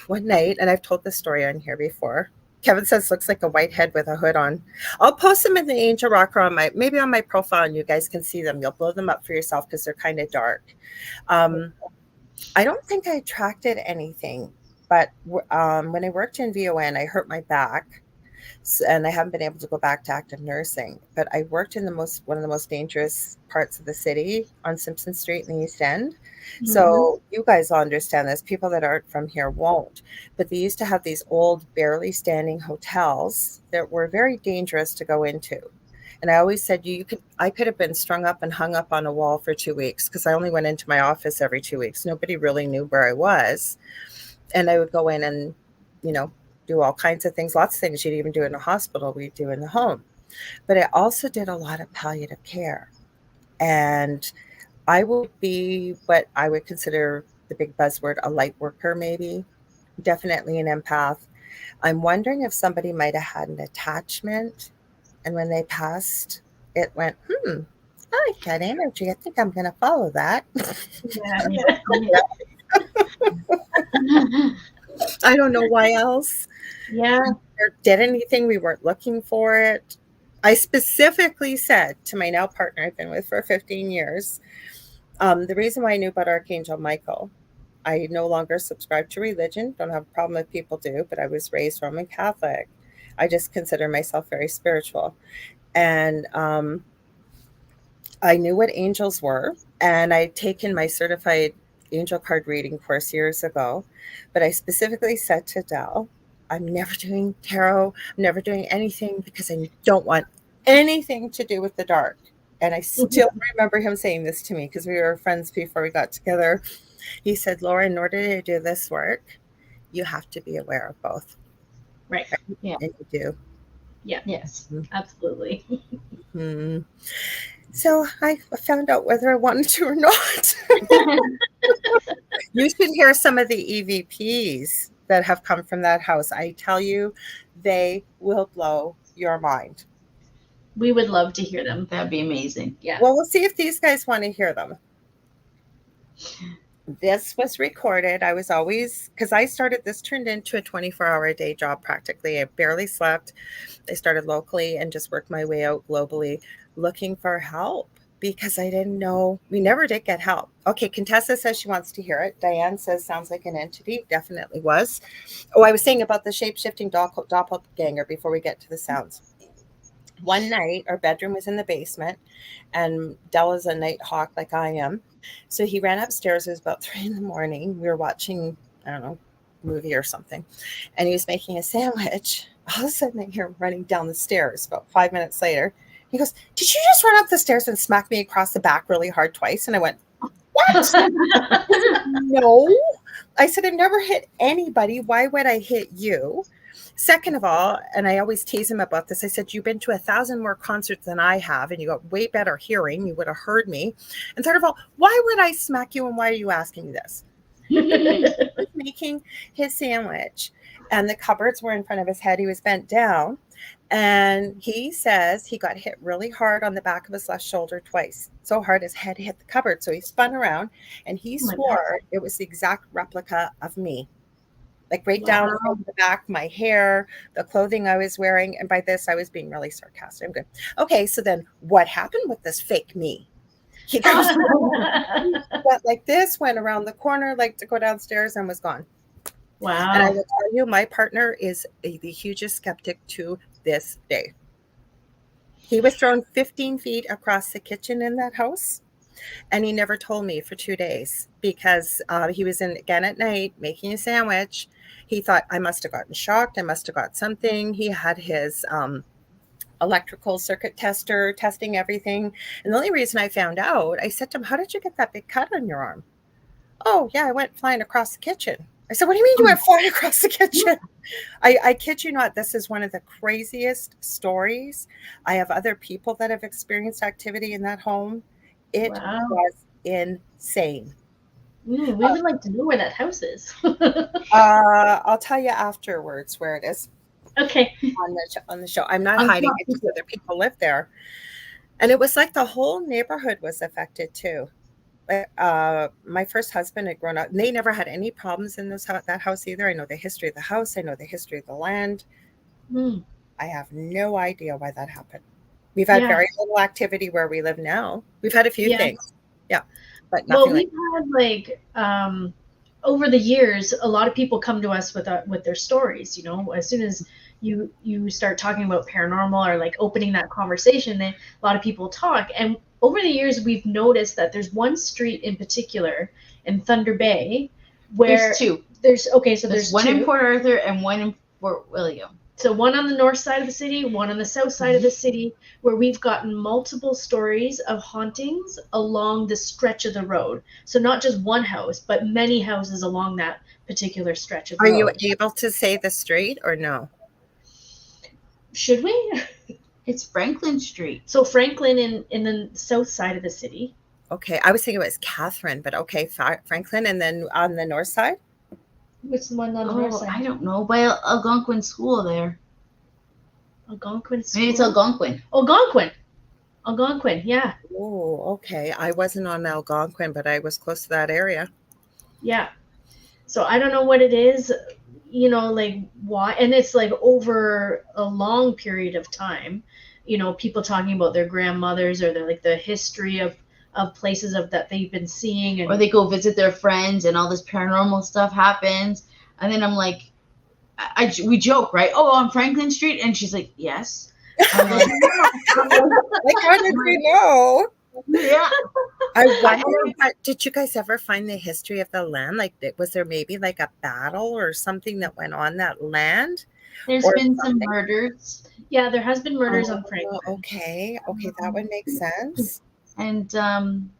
A: night, and I've told this story on here before, Kevin says looks like a white head with a hood on. I'll post them in the Angel Rocker on maybe on my profile, and you guys can see them. You'll blow them up for yourself because they're kind of dark. I don't think I attracted anything, but when I worked in VON, I hurt my back, and I haven't been able to go back to active nursing. But I worked in one of the most dangerous parts of the city on Simpson Street in the East End. So you guys all understand this. People that aren't from here won't. But they used to have these old, barely standing hotels that were very dangerous to go into. And I always said I could have been strung up and hung up on a wall for 2 weeks because I only went into my office every 2 weeks. Nobody really knew where I was. And I would go in and, do all kinds of things, lots of things you'd even do in a hospital, we'd do in the home. But I also did a lot of palliative care. And I would be what I would consider the big buzzword, a light worker, maybe, definitely an empath. I'm wondering if somebody might have had an attachment, and when they passed, it went, I like that energy. I think I'm going to follow that. I don't know why else.
B: Yeah.
A: Or did anything. We weren't looking for it. I specifically said to my now partner I've been with for 15 years, the reason why I knew about Archangel Michael, I no longer subscribe to religion. Don't have a problem if people do, but I was raised Roman Catholic. I just consider myself very spiritual. And I knew what angels were, and I'd taken my certified angel card reading course years ago. But I specifically said to Dell, I'm never doing tarot. I'm never doing anything because I don't want anything to do with the dark. And I still remember him saying this to me because we were friends before we got together. He said, Laura, in order to do this work, you have to be aware of both.
B: Right.
C: Yeah.
A: And you do.
B: Yeah. Yes. Absolutely.
A: So I found out whether I wanted to or not. You should hear some of the EVPs that have come from that house. I tell you, they will blow your mind.
B: We would love to hear them.
C: That'd be amazing.
B: Yeah.
A: Well, we'll see if these guys want to hear them. this was recorded. I was always, because I started, this turned into a 24-hour a day job practically. I barely slept. I started locally and just worked my way out globally looking for help because I didn't know. We never did get help. Okay, Contessa says she wants to hear it. Diane says sounds like an entity. Definitely was. Oh, I was saying about the shape-shifting doppelganger before we get to the sounds. One night, our bedroom was in the basement, and Della's a night hawk like I am. So he ran upstairs. It was about 3 in the morning. We were watching, I don't know, movie or something, and he was making a sandwich. All of a sudden, I hear him running down the stairs. About 5 minutes later, he goes, "Did you just run up the stairs and smack me across the back really hard twice?" And I went, "What?" No. I said, "I've never hit anybody. Why would I hit you?" Second of all, and I always tease him about this, I said, "You've been to 1,000 more concerts than I have, and you got way better hearing. You would have heard me." And third of all, why would I smack you, and why are you asking this? He was making his sandwich, and the cupboards were in front of his head. He was bent down, and he says he got hit really hard on the back of his left shoulder twice, so hard his head hit the cupboard. So he spun around, and he swore it was the exact replica of me. Like right down from the back, my hair, the clothing I was wearing. And by this, I was being really sarcastic. I'm good. Okay, so then what happened with this fake me? He goes, went like this, went around the corner, like to go downstairs, and was gone.
B: Wow.
A: And I will tell you, my partner is the hugest skeptic to this day. He was thrown 15 feet across the kitchen in that house. And he never told me for 2 days because he was in again at night making a sandwich. He thought I must have gotten shocked. I must have got something. He had his electrical circuit tester testing everything. And the only reason I found out, I said to him, "How did you get that big cut on your arm?" "Oh, yeah, I went flying across the kitchen." I said, "What do you mean you went flying across the kitchen?" I kid you not, this is one of the craziest stories. I have other people that have experienced activity in that home. It was insane.
B: We would like to know where that house is.
A: I'll tell you afterwards where it is.
B: Okay.
A: On the show. I'm not hiding it because other people live there. And it was like the whole neighborhood was affected too. My first husband had grown up. They never had any problems in that house either. I know the history of the house. I know the history of the land. I have no idea why that happened. We've had very little activity where we live now. We've had a few things. Yeah. But nothing
B: we've had over the years, a lot of people come to us with their stories, you know, as soon as you start talking about paranormal or like opening that conversation, then a lot of people talk. And over the years, we've noticed that there's one street in particular in Thunder Bay where
C: there's two.
B: There's
C: one
B: two.
C: in Port Arthur and one in Fort William.
B: So one on the north side of the city, one on the south side of the city, where we've gotten multiple stories of hauntings along the stretch of the road. So not just one house, but many houses along that particular stretch of the road.
A: Are you able to say the street or no?
B: Should we?
C: It's Franklin Street.
B: So Franklin in the south side of the city.
A: Okay. I was thinking it was Catherine, but okay. Franklin, and then on the north side?
B: Which one on the north side?
C: I don't know. By Algonquin School there.
B: Algonquin School?
C: Maybe it's Algonquin.
B: Algonquin, yeah.
A: Oh, okay. I wasn't on Algonquin, but I was close to that area.
B: Yeah. So I don't know what it is, you know, like why. And it's like over a long period of time, you know, people talking about their grandmothers or the history of places that they've been seeing, or
C: they go visit their friends and all this paranormal stuff happens. And then I'm like, we joke, right? "Oh, on Franklin Street?" And she's like, "Yes." I'm like,
A: how did you know?
C: Yeah.
A: I wonder, did you guys ever find the history of the land? Like, was there maybe like a battle or something that went on that land?
C: There's been some murders.
B: Yeah, there has been murders on Franklin.
A: Okay, that would make sense.
C: And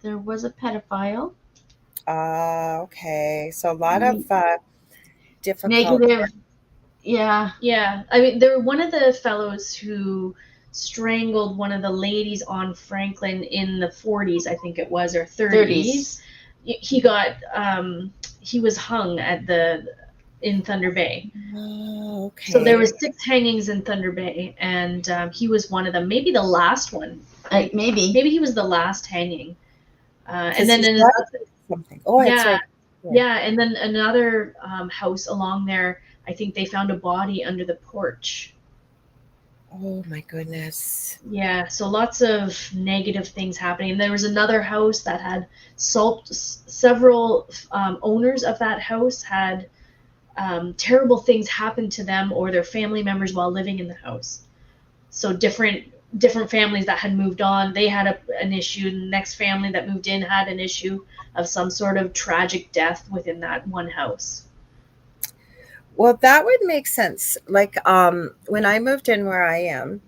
C: there was a pedophile.
A: Okay. So a lot of difficult.
C: Negative. Yeah.
B: Yeah. I mean, there were one of the fellows who strangled one of the ladies on Franklin in the 40s, I think it was, or 30s. He got, he was hung in Thunder Bay.
A: Oh, okay.
B: So there was 6 hangings in Thunder Bay, and he was one of them. Maybe the last one.
C: Maybe
B: he was the last hanging. And then
A: something. Oh, yeah. That's right.
B: Yeah, and then another house along there, I think they found a body under the porch.
A: Oh my goodness.
B: Yeah, so lots of negative things happening. There was another house that had several owners of that house had terrible things happen to them or their family members while living in the house. So different families that had moved on, they had an issue. The next family that moved in had an issue of some sort of tragic death within that one house.
A: Well, that would make sense. Like when I moved in where I am,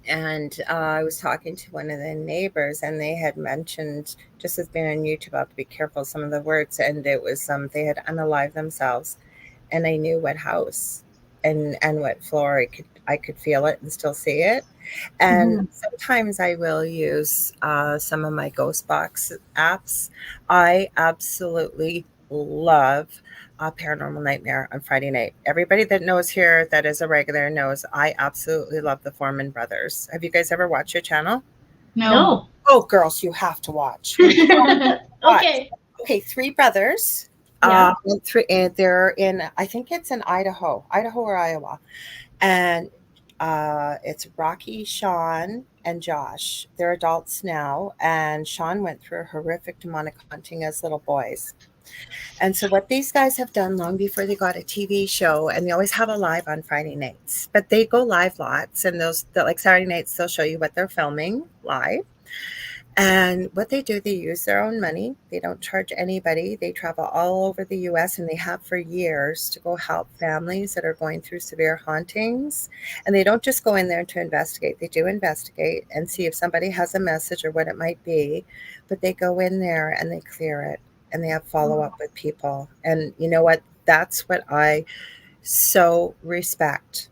A: and I was talking to one of the neighbors, and they had mentioned, just as being on YouTube, I have to be careful some of the words, and it was they had unalived themselves, and I knew what house and what floor. I could feel it and still see it. And sometimes I will use some of my ghost box apps. I absolutely love Paranormal Nightmare on Friday night. Everybody that knows here that is a regular knows I absolutely love the Foreman brothers. Have you guys ever watched your channel?
B: No.
A: Oh, girls, you have to watch. You have to watch.
B: Okay.
A: Okay, three brothers.
B: Yeah.
A: And they're in, I think it's in Idaho or Iowa. And it's Rocky, Sean, and Josh. They're adults now, and Sean went through a horrific demonic haunting as little boys. And so, what these guys have done long before they got a TV show, and they always have a live on Friday nights, but they go live lots, and like Saturday nights, they'll show you what they're filming live. And what they do, they use their own money. They don't charge anybody. They travel all over the US, and they have for years to go help families that are going through severe hauntings. And they don't just go in there to investigate. They do investigate and see if somebody has a message or what it might be. But they go in there and they clear it, and they have follow up with people. And you know what? That's what I so respect.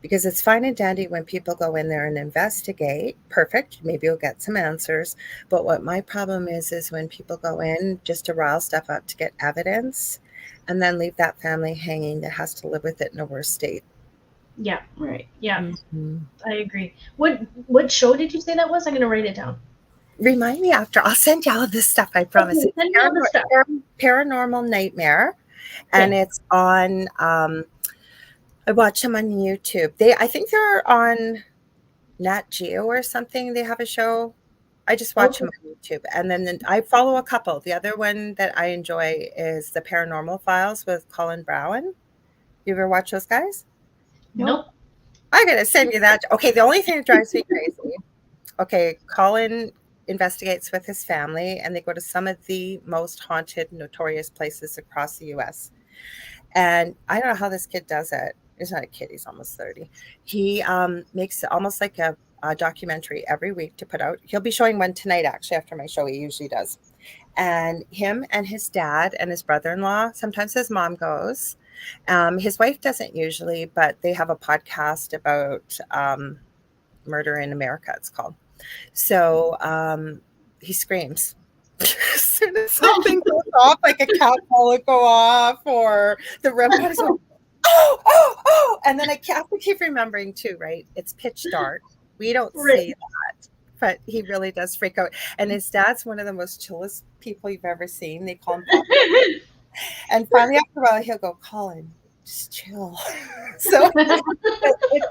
A: Because it's fine and dandy when people go in there and investigate. Perfect. Maybe you'll get some answers. But what my problem is when people go in just to rile stuff up to get evidence and then leave that family hanging that has to live with it in a worse state.
B: Yeah, right. Yeah,
A: Mm-hmm.
B: I agree. What show did you say that was? I'm going to write it down.
A: Remind me after. I'll send you all of this stuff, I promise.
B: Okay, send me all the stuff.
A: Paranormal Nightmare. And it's on... I watch them on YouTube. I think they're on Nat Geo or something. They have a show. I just watch them on YouTube. And then I follow a couple. The other one that I enjoy is the Paranormal Files with Colin Brown. You ever watch those guys?
B: Nope.
A: I'm going to send you that. Okay, the only thing that drives me crazy. Okay, Colin investigates with his family, and they go to some of the most haunted, notorious places across the U.S. And I don't know how this kid does it. He's not a kid. He's almost 30. He makes it almost like a documentary every week to put out. He'll be showing one tonight, actually, after my show. He usually does. And him and his dad and his brother-in-law, sometimes his mom goes. His wife doesn't usually, but they have a podcast about murder in America, it's called. So he screams. As soon as something goes off, like a cat ball will go off or the robot is going, oh, and then I have to keep remembering too, right? It's pitch dark. We don't see that, but he really does freak out. And his dad's one of the most chillest people you've ever seen. They call him Papa. And finally, after a while, he'll go, Colin, just chill. So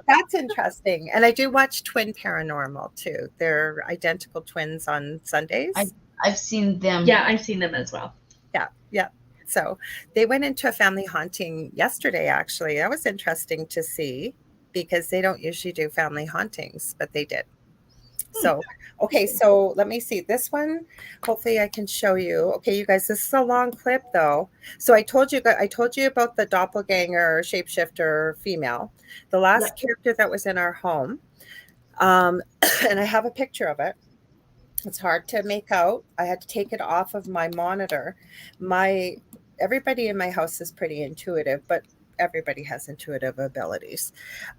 A: that's interesting. And I do watch Twin Paranormal too. They're identical twins on Sundays.
C: I've seen them.
B: Yeah, I've seen them as well.
A: Yeah. So they went into a family haunting yesterday, actually. That was interesting to see because they don't usually do family hauntings, but they did. So, okay, so let me see this one. Hopefully I can show you. Okay, you guys, this is a long clip though. So I told you about the doppelganger shapeshifter female, the last character that was in our home. And I have a picture of it. It's hard to make out. I had to take it off of my monitor. Everybody in my house is pretty intuitive, but everybody has intuitive abilities.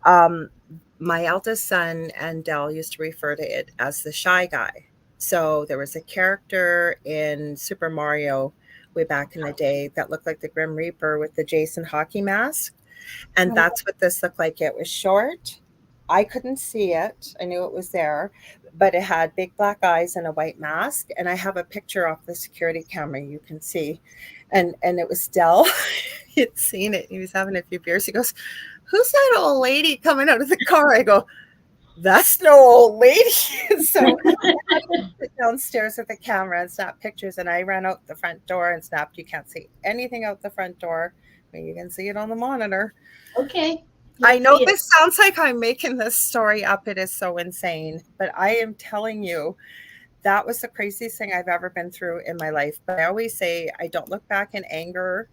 A: My eldest son and Dell used to refer to it as the shy guy. So there was a character in Super Mario way back in the day that looked like the Grim Reaper with the Jason hockey mask. And that's what this looked like. It was short. I couldn't see it. I knew it was there, but it had big black eyes and a white mask. And I have a picture off the security camera you can see. And it was Dell. He'd seen it. He was having a few beers. He goes, "Who's that old lady coming out of the car?" I go, "That's no old lady." So I had to sit downstairs with the camera and snap pictures, and I ran out the front door and snapped. You can't see anything out the front door, but you can see it on the monitor.
B: Okay.
A: I know this sounds like I'm making this story up. It is so insane, but I am telling you, that was the craziest thing I've ever been through in my life. But I always say I don't look back in anger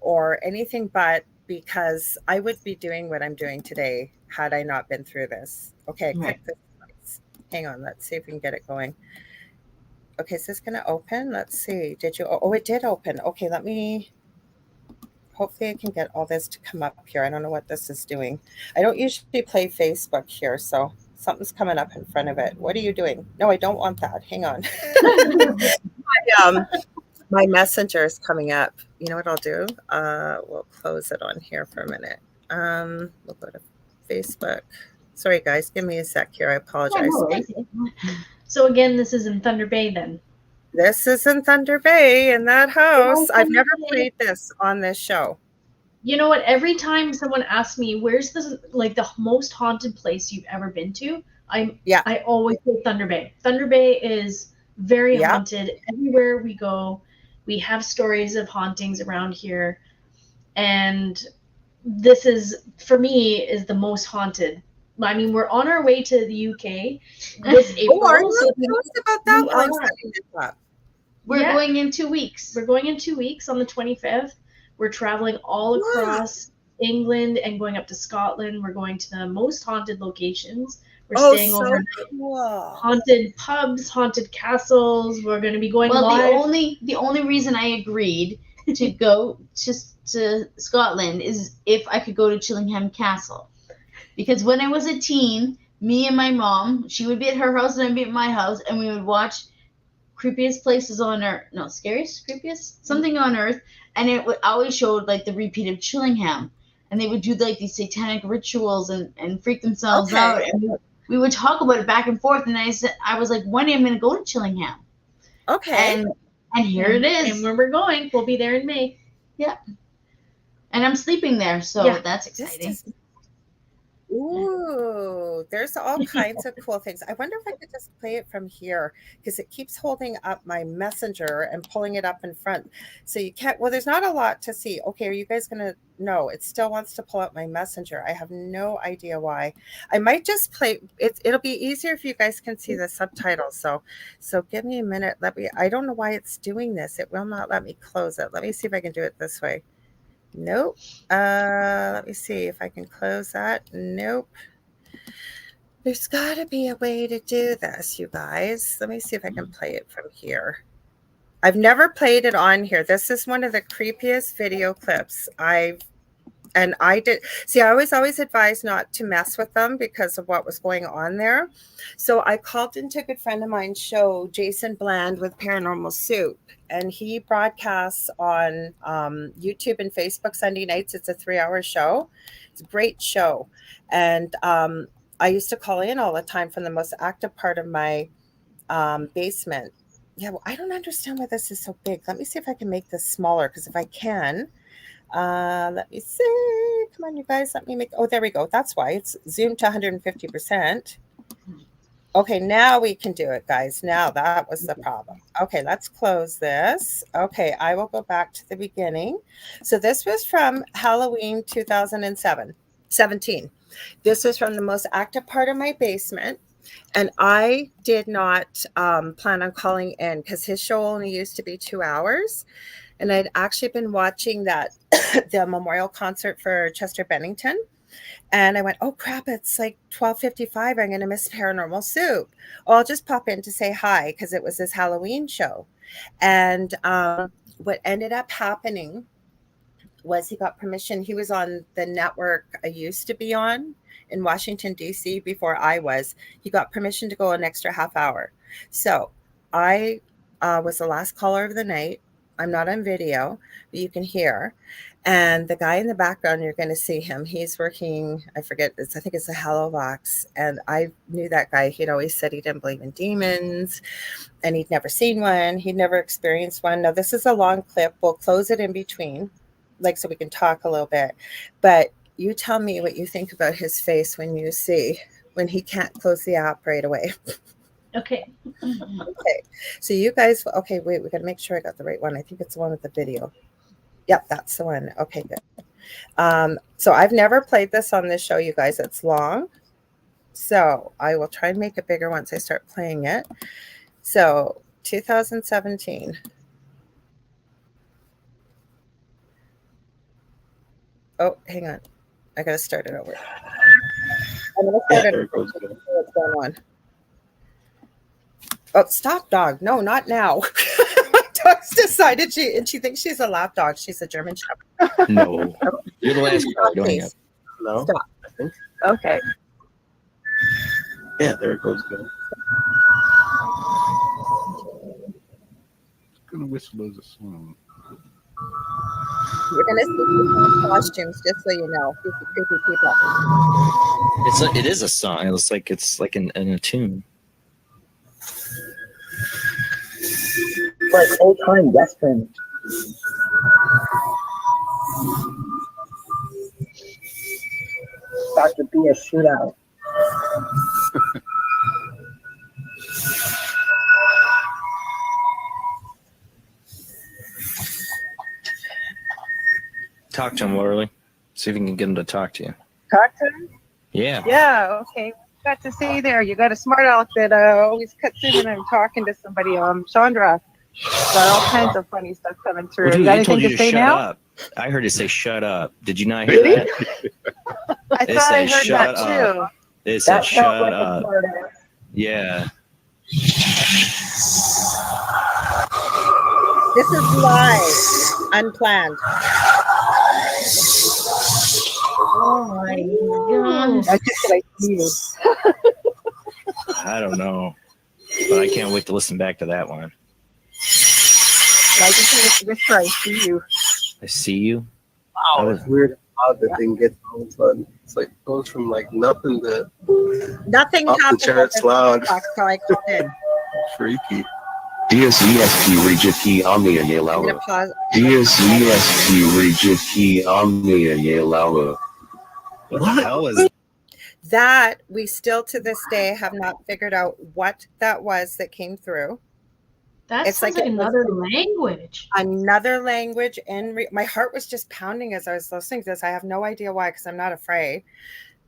A: or anything, but because I would be doing what I'm doing today had I not been through this. Okay, click this. Hang on, let's see if we can get it going. Okay, is this going to open? Let's see. Did you? Oh, it did open. Okay, let me. Hopefully, I can get all this to come up here. I don't know what this is doing. I don't usually play Facebook here, so something's coming up in front of it. What are you doing? No, I don't want that. Hang on. My messenger is coming up. You know what I'll do? We'll close it on here for a minute. We'll go to Facebook. Sorry, guys. Give me a sec here. I apologize.
B: So again, this is in Thunder Bay then?
A: This is in Thunder Bay in that house. I've never played this on this show.
B: You know what? Every time someone asks me, where's the most haunted place you've ever been to? I always say Thunder Bay. Thunder Bay is very haunted. Everywhere we go, we have stories of hauntings around here. And this is, for me, is the most haunted. I mean, we're on our way to the UK this April.
A: Tell us about that.
C: We're going in 2 weeks.
B: We're going in 2 weeks on the 25th. We're traveling all across England and going up to Scotland. We're going to the most haunted locations. We're staying over haunted pubs, haunted castles. We're going to be going live.
C: The only reason I agreed to go to Scotland is if I could go to Chillingham Castle. Because when I was a teen, me and my mom, she would be at her house and I'd be at my house, and we would watch Creepiest Places on Earth. No, Scariest? Creepiest? Something on Earth. And it would always showed like the repeat of Chillingham. And they would do like these satanic rituals and freak themselves out. And we would talk about it back and forth. And I was like, one day I'm going to go to Chillingham.
A: Okay.
C: And here it is.
B: And when we're going, we'll be there in May.
C: Yeah. And I'm sleeping there, so that's exciting.
A: Ooh, there's all kinds of cool things. I wonder if I could just play it from here because it keeps holding up my messenger and pulling it up in front. So you can't, there's not a lot to see. Okay, are you guys going to, no, it still wants to pull up my messenger. I have no idea why. I might just play, it'll be easier if you guys can see the subtitles. So give me a minute. I don't know why it's doing this. It will not let me close it. Let me see if I can do it this way. Nope. Let me see if I can close that. Nope. There's got to be a way to do this, you guys. Let me see if I can play it from here. I've never played it on here. This is one of the creepiest video clips I always advise not to mess with them because of what was going on there. So I called into a good friend of mine's show, Jason Bland with Paranormal Soup, and he broadcasts on YouTube and Facebook Sunday nights. It's a 3-hour show. It's a great show. And I used to call in all the time from the most active part of my basement. Yeah, well, I don't understand why this is so big. Let me see if I can make this smaller, because if I can, let me see. Come on, you guys. Let me make. Oh, there we go. That's why it's zoomed to 150%. Okay, now we can do it, guys. Now that was the problem. Okay, let's close this. Okay, I will go back to the beginning. So this was from Halloween 2017. This was from the most active part of my basement. And I did not plan on calling in because his show only used to be 2 hours. And I'd actually been watching the memorial concert for Chester Bennington. And I went, oh, crap, it's like 12:55. I'm going to miss Paranormal Soup. I'll just pop in to say hi because it was his Halloween show. And what ended up happening was he got permission. He was on the network I used to be on in Washington, D.C. before I was. He got permission to go an extra half hour. So I was the last caller of the night. I'm not on video, but you can hear. And the guy in the background, you're going to see him. He's working, I forget, I think it's a Halovox. And I knew that guy. He'd always said he didn't believe in demons and he'd never seen one. He'd never experienced one. Now, this is a long clip. We'll close it in between, like, so we can talk a little bit. But you tell me what you think about his face when he can't close the app right away.
B: Okay.
A: Okay. So you guys, okay, wait, we got to make sure I got the right one. I think it's the one with the video. Yep, that's the one. Okay, good. So I've never played this on this show, you guys. It's long. So I will try and make it bigger once I start playing it. So 2017. Oh, hang on. I got to start it over. I'm going to start it over. What's going on? Oh, stop, dog. No, not now. Dog's decided she thinks she's a lap dog. She's a German Shepherd.
D: No. You're the last card. Don't hang up.
E: No.
A: Stop.
E: I think.
A: Okay.
E: Yeah, there it goes again.
F: It's gonna whistle as a song.
A: You're going to see costumes, just so you know. These are creepy people.
D: It is a song. It's like in a tune.
G: Like old time western. About to be a shootout.
D: Talk to him, Lorilei. See if you can get him to talk to you.
H: Talk to him?
D: Yeah.
H: Yeah, okay. Got to say there. You got a smart aleck that always cuts in when I'm talking to somebody. Chandra. Got all kinds of funny stuff coming through.
D: Well, dude,
H: you got
D: they told
H: anything
D: you
H: to
D: to
H: say
D: shut
H: now?
D: up. I heard it say shut up. Did you not hear that?
H: I
D: It
H: thought I
D: says
H: heard that
D: shut up.
H: too.
D: It said
G: That
D: shut
G: felt like a
D: up.
G: smart ass.
D: Yeah.
A: This is live, unplanned.
B: Oh my god.
H: That's just what I see.
D: I don't know. But I can't wait to listen back to that one.
H: I just whisper, I see you.
D: I see you.
E: Wow, it's weird how the thing gets all of a sudden. It's like goes from like nothing to
A: Nothing
E: Off the
A: happened.
E: charts loud.
A: Till I called in.
E: freaky.
I: DSESP Rigiti Omnia
A: I'm
I: Yelawa.
A: gonna pause.
I: DSESP Rigiti Omnia Yelawa.
D: What the hell is
A: That we still to this day have not figured out what that was that came through.
B: That
A: It's
B: sounds
A: like
B: like
A: it was-
B: another language.
A: Another language, and my heart was just pounding as I was listening to this. I have no idea why, because I'm not afraid.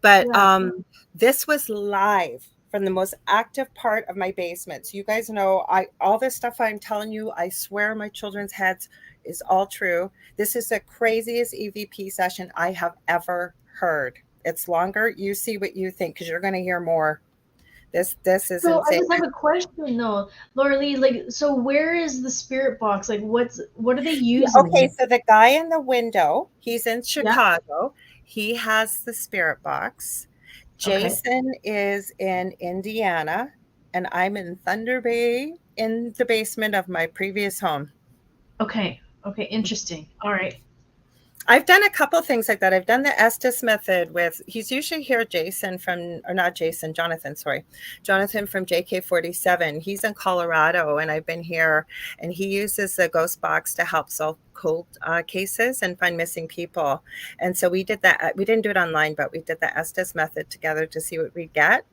A: But
B: Yeah.
A: this was live from the most active part of my basement. So you guys know, all this stuff I'm telling you, I swear my children's heads is all true. This is the craziest EVP session I have ever heard. It's longer. You see what you think, because you're going to hear more. This is
B: So I
A: insane.
B: just have a question though, Lorilei. Like, so where is the spirit box? Like, what are they using?
A: Okay, so the guy in the window, he's in Chicago. He has the spirit box.
B: Okay.
A: Jason is in Indiana, and I'm in Thunder Bay in the basement of my previous home.
B: Okay, interesting. All right.
A: I've done a couple things like that. I've done the Estes method with, he's usually here, Jonathan from JK47. He's in Colorado, and I've been here, and he uses the ghost box to help solve cold cases and find missing people. And so we did that. We didn't do it online, but we did the Estes method together to see what we'd get.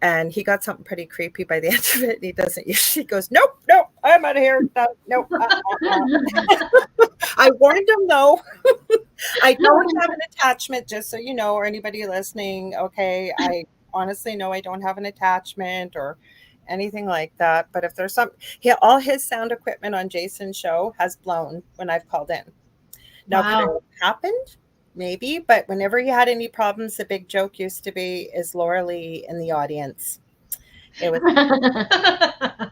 A: And he got something pretty creepy by the end of it. He doesn't usually, goes, nope, I'm out of here. Nope. I warned him though. I don't have an attachment, just so you know, or anybody listening. Okay. I honestly know I don't have an attachment or anything like that. But if there's all his sound equipment on Jason's show has blown when I've called in. Now, could it have happened? Maybe, but whenever he had any problems, the big joke used to be, is Lorilei in the audience? It was.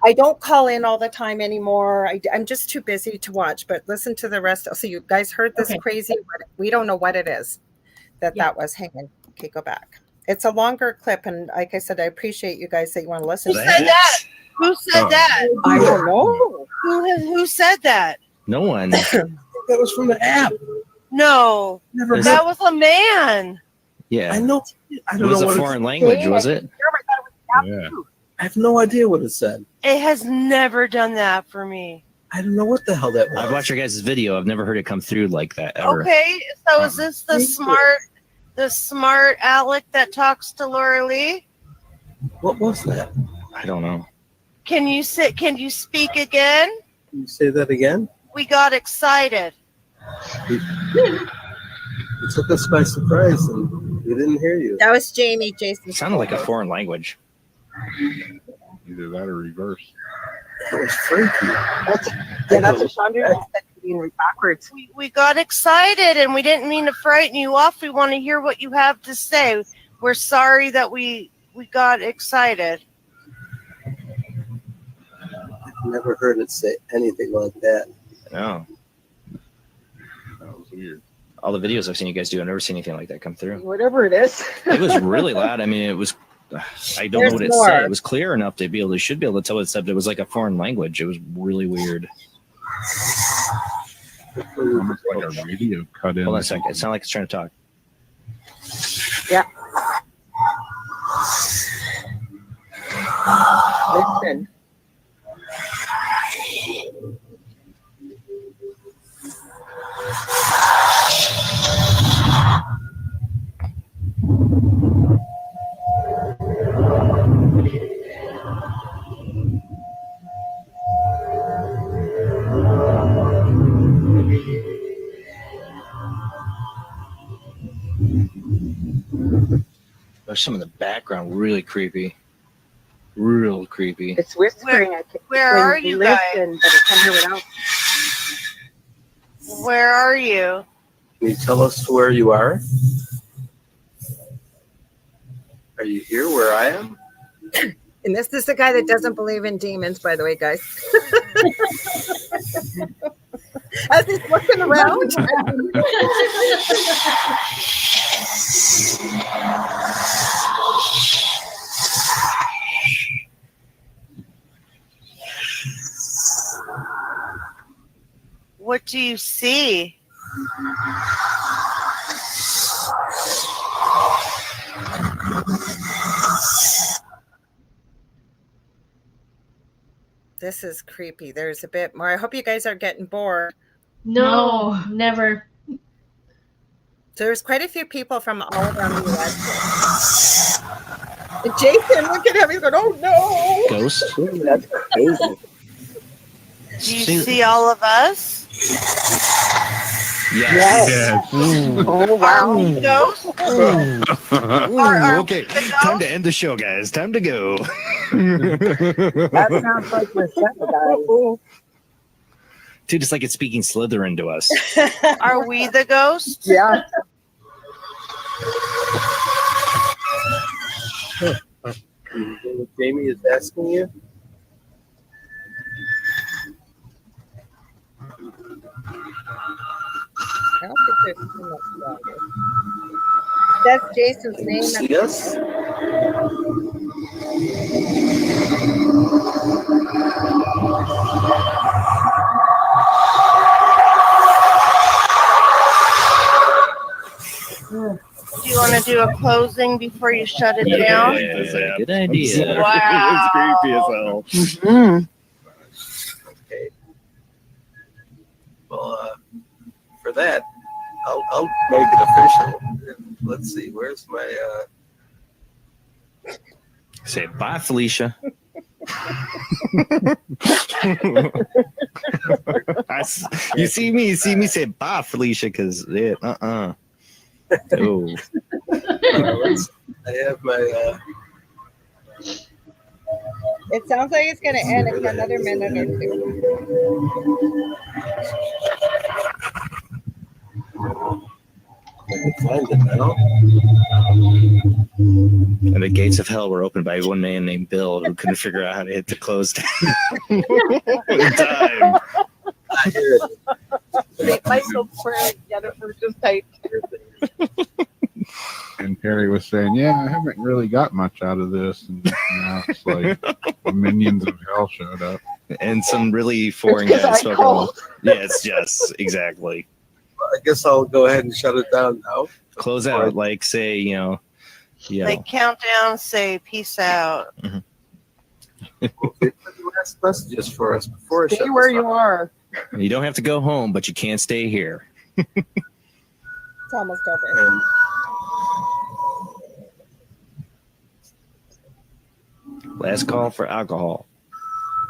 A: I don't call in all the time anymore. I'm just too busy to watch. But listen to the rest. So you guys heard this crazy? We don't know what it is. That was hanging. Okay, go back. It's a longer clip, and like I said, I appreciate you guys that you want to listen.
J: Who said that? Who said that?
A: I don't know.
J: Who said that?
D: No one.
E: That was from the app.
H: No,
E: Never
H: that
E: heard.
H: was a man.
D: Yeah.
E: I know. I
D: It
E: don't
D: was
E: know
D: a
E: what
D: foreign language, was it?
F: Yeah.
E: I have no idea what it said.
H: It has never done that for me.
E: I don't know what the hell that was.
D: I've watched your guys' video. I've never heard it come through like that ever.
H: Okay, so is this the smart Alec that talks to Lorilei?
E: What was that?
D: I don't know.
H: Can you speak again?
E: Can you say that again?
H: We got excited.
E: It took us by surprise and we didn't hear you.
A: That was Jamie. Jason
D: It sounded like a foreign language.
F: Either that or reverse.
E: That was freaky.
G: That's what Chandra said being backwards.
H: We got excited and we didn't mean to frighten you off. We want to hear what you have to say. We're sorry that we got excited.
E: I've never heard it say anything like that.
D: No.
F: That was weird.
D: All the videos I've seen you guys do, I've never seen anything like that come through.
G: Whatever it is.
D: It was really loud. I mean, it was. I don't know what it said. It was clear enough to be able to should be able to tell what it said. But it was like a foreign language. It was really weird.
F: Almost like a radio cut in.
D: Hold on a second. It sounded like it's trying to talk.
G: Yeah. Listen.
D: There's some in the background really creepy. Real creepy.
G: It's whispering.
H: Where are you guys?
G: Listen, but it can hear without.
H: Where are you?
E: Can you tell us where you are? Are you here where I am?
A: And this is the guy that doesn't believe in demons, by the way, guys. As he's looking around.
H: What do you see?
A: This is creepy. There's a bit more. I hope you guys are getting bored.
B: No, never.
A: There's quite a few people from all around the U.S. And Jason, look at him. He's going, oh no.
D: Ghost?
G: Ooh, that's crazy.
H: Do you see all of us?
D: Yes.
F: Yes.
G: Oh,
H: Are
G: wow.
H: we ghosts?
D: Okay, time to end the show, guys. Time to go.
G: That sounds like we're set, guys.
D: Dude, it's like it's speaking Slytherin to us.
H: Are we the ghosts?
G: Yeah.
E: Jamie is asking you.
A: I don't think there's too much longer. That's Jason's name.
E: See us?
H: Do you want to do a closing before you shut it down?
D: Yeah, good idea.
H: Wow.
D: It's creepy as hell.
G: Mm-hmm.
E: Okay. Well, for that, I'll make it official. Let's see. Where's my?
D: Say bye, Felicia. You see me say bye, Felicia, because oh.
E: I have my.
A: It sounds like it's going to end in another minute or two.
E: I can find it now.
D: And the gates of hell were opened by one man named Bill who couldn't figure out how to hit the close time.
E: I hear it.
G: They might go square together for just tight.
F: And Perry was saying, yeah, I haven't really got much out of this. And now it's like the minions of hell showed up.
D: and some really foreign
H: Because
D: guys
H: I
D: smoking.
H: called.
D: Yes, exactly.
E: I guess I'll go ahead and shut it down now.
D: Close out, like say,
J: They count down, say peace out.
E: Okay, the last messages for us before I shut
H: Stay where
E: this
H: you
E: off.
H: are.
D: You don't have to go home, but you can't stay here.
A: It's almost over.
E: And
D: Last call for alcohol.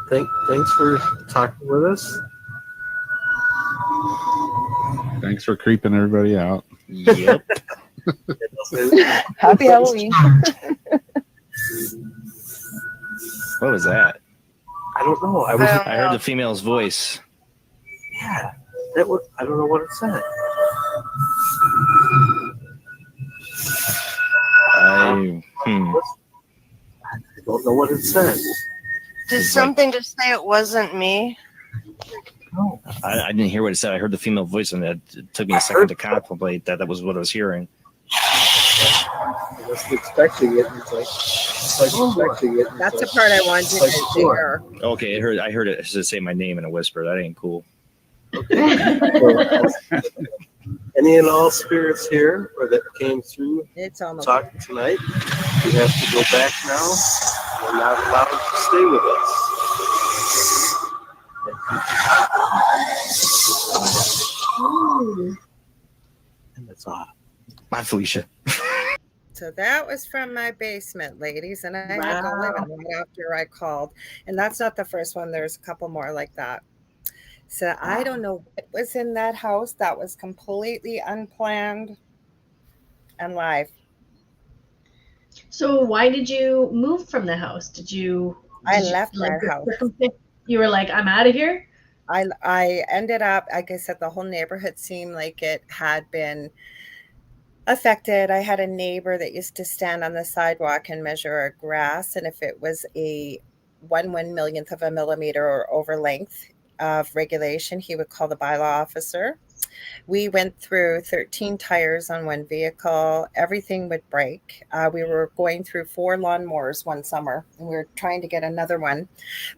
E: thanks for talking with us.
F: Thanks for creeping everybody out.
D: Yep.
H: Happy Halloween.
D: What was that?
E: I don't know. I
D: heard the female's voice.
E: Yeah, that was. I don't know what it said.
D: I
E: don't know what it said.
J: Did something just say it wasn't me?
E: No.
D: I didn't hear what it said. I heard the female voice, and it took me a second to contemplate that. That was what I was hearing.
E: I wasn't expecting it. It's like expecting it.
A: That's the part I wanted you to hear.
D: Okay, I heard it say my name in a whisper. That ain't cool.
E: Any and all spirits here or that came through
A: It's almost
E: talking tonight, you have to go back now. You're not allowed to stay with us. And that's all.
D: Bye, Felicia.
A: So that was from my basement, ladies, and I had to live in that after I called. And that's not the first one. There's a couple more like that. So I don't know what was in that house. That was completely unplanned and live.
B: So why did you move from the house?
A: I left that house.
B: You were like, I'm out of here?
A: I ended up, like I said, the whole neighborhood seemed like it had been affected. I had a neighbor that used to stand on the sidewalk and measure our grass, and if it was a 1/1,000,000th of a millimeter or over length of regulation, he would call the bylaw officer. We went through 13 tires on one vehicle. Everything would break. We were going through 4 lawnmowers one summer, and we were trying to get another one.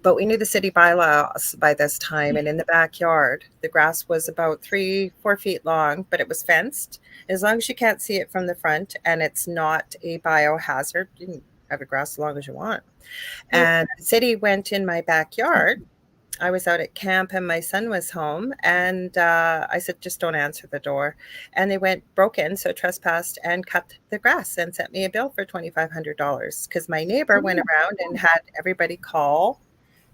A: But we knew the city bylaws by this time. And in the backyard, the grass was about 3-4 feet long, but it was fenced. As long as you can't see it from the front and it's not a biohazard, you can have your grass as long as you want. And the city went in my backyard. I was out at camp and my son was home, and I said, just don't answer the door. And they broke in, so trespassed and cut the grass and sent me a bill for $2,500 because my neighbor went around and had everybody call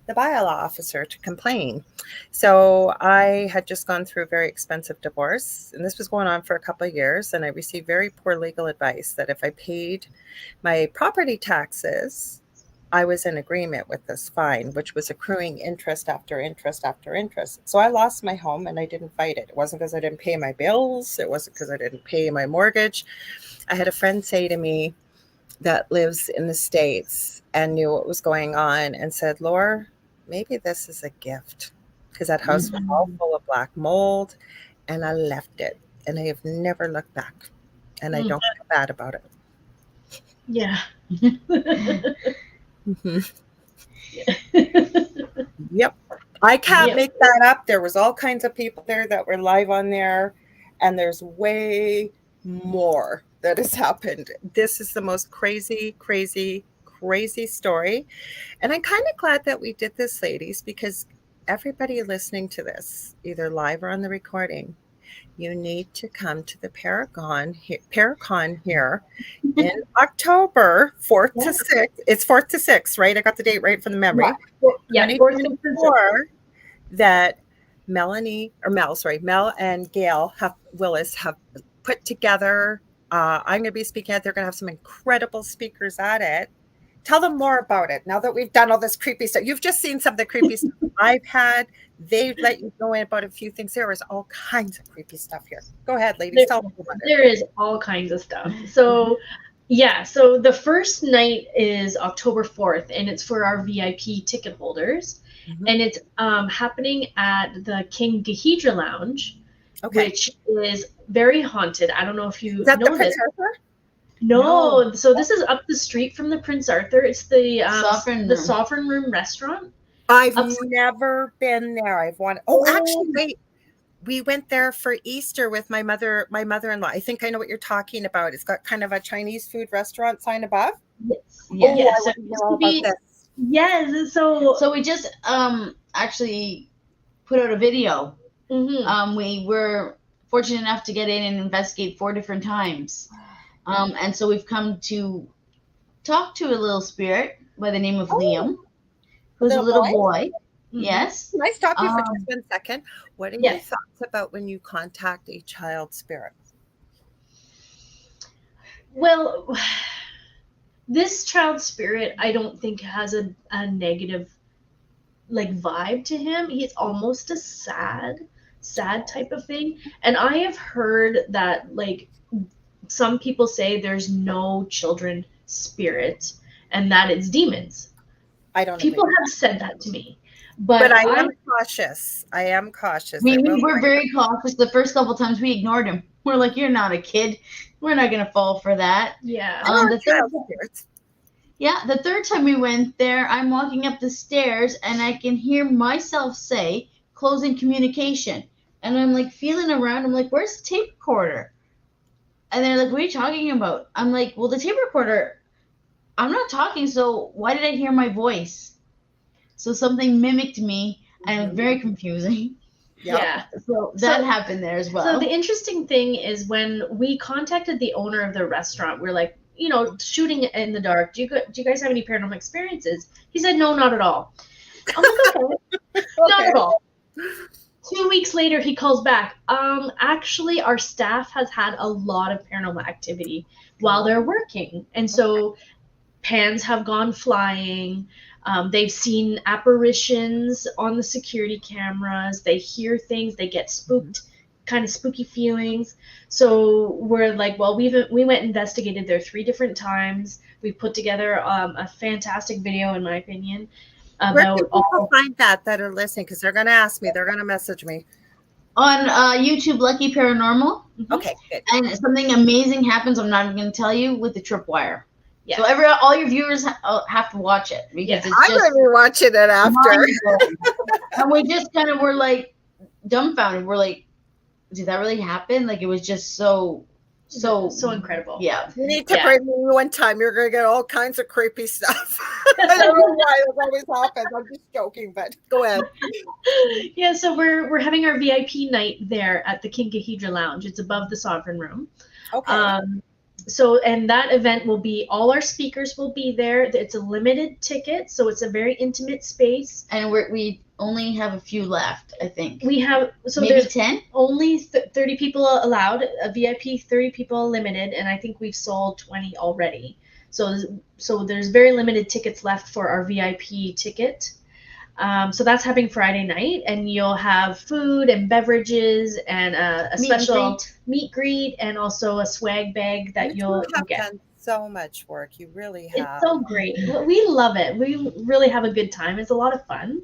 A: the bylaw officer to complain. So I had just gone through a very expensive divorce, and this was going on for a couple of years, and I received very poor legal advice that if I paid my property taxes, I was in agreement with this fine, which was accruing interest after interest after interest. So I lost my home and I didn't fight it. It wasn't because I didn't pay my bills. It wasn't because I didn't pay my mortgage. I had a friend say to me that lives in the States and knew what was going on and said, Laura, maybe this is a gift, because that house was all full of black mold, and I left it and I have never looked back, and I don't feel bad about it.
B: Yeah.
A: Mm-hmm. Yep. I can't make that up. There was all kinds of people there that were live on there, and there's way more that has happened. This is the most crazy story. And I'm kind of glad that we did this, ladies, because everybody listening to this, either live or on the recording, you need to come to the Paracon here in October, 4th to 6th. It's 4th to 6th, right? I got the date right from the memory.
B: Yeah,
A: 2024, that Mel and Gail Willis have put together. I'm going to be speaking at. They're going to have some incredible speakers at it. Tell them more about it. Now that we've done all this creepy stuff, you've just seen some of the creepy stuff I've had. They've let you know about a few things. There is all kinds of creepy stuff here. Go ahead, ladies. Tell them about it.
B: There is all kinds of stuff. So, so the first night is October 4th, and it's for our VIP ticket holders. Mm-hmm. And it's happening at the King Gahedra Lounge, which is very haunted. I don't know if you know
A: the Prince Arthur?
B: No, so this is up the street from the Prince Arthur. It's the
C: Sovereign
B: Sovereign Room restaurant.
A: I've never been there. I've wanted. Oh, actually, wait. We went there for Easter with my mother-in-law. I think I know what you're talking about. It's got kind of a Chinese food restaurant sign above.
B: Yes.
A: Oh,
B: Yes.
A: I want to know about this.
B: Yes. So
C: we just actually put out a video. We were fortunate enough to get in and investigate 4 different times. And so we've come to talk to a little spirit by the name of Liam, who's a little boy. Yes.
A: Can I stop you for just 1 second? What are your thoughts about when you contact a child spirit?
B: Well, this child spirit, I don't think has a negative vibe to him. He's almost a sad type of thing. And I have heard that some people say there's no children spirit and that it's demons.
A: I don't know.
B: People have said that to me.
A: But I am cautious. I am cautious.
C: We were very cautious. The first couple times we ignored him. We're like, you're not a kid. We're not going to fall for that.
B: Yeah.
C: The third time we went there, I'm walking up the stairs and I can hear myself say, closing communication. And I'm like feeling around. I'm like, where's the tape recorder? And they're like, what are you talking about? I'm like, well, the tape recorder, I'm not talking. So why did I hear my voice? So something mimicked me, and it was very confusing.
B: Yeah.
C: So that happened there as well.
B: So the interesting thing is when we contacted the owner of the restaurant, we're like, shooting in the dark. Do you guys have any paranormal experiences? He said, no, not at all. I'm like, okay. Not at all. 2 weeks later, he calls back. Actually, our staff has had a lot of paranormal activity while they're working. And so pans have gone flying. They've seen apparitions on the security cameras. They hear things. They get spooked, kind of spooky feelings. So we're like, well, we went and investigated there 3 different times. We put together a fantastic video, in my opinion.
A: Where can people find that are listening? Because they're going to ask me. They're going to message me.
C: On YouTube, Lucky Paranormal.
A: Okay, good.
C: And something amazing happens. I'm not even going to tell you with the tripwire.
B: Yeah.
C: So all your viewers have to watch it because it's
A: I'm going to be watching it after.
C: And we just kind of were like dumbfounded. We're like, did that really happen? Like it was just so
B: incredible.
C: Yeah.
A: You need to bring me one time. You're going to get all kinds of creepy stuff. I don't know why it always happens. I'm just joking, but go ahead.
B: Yeah, so we're having our VIP night there at the Kinkahedra Lounge. It's above the Sovereign Room.
A: Okay.
B: So, and that event will be, all our speakers will be there. It's a limited ticket, so it's a very intimate space.
C: And we only have a few left, I think.
B: We have, so
C: maybe
B: there's
C: 10?
B: Only 30 people allowed, a VIP 30 people limited, and I think we've sold 20 already. So there's very limited tickets left for our VIP ticket. So that's happening Friday night, and you'll have food and beverages and a special meet greet and also a swag bag that you'll get.
A: Done so much work. You really have.
B: It's so great. We love it. We really have a good time. It's a lot of fun.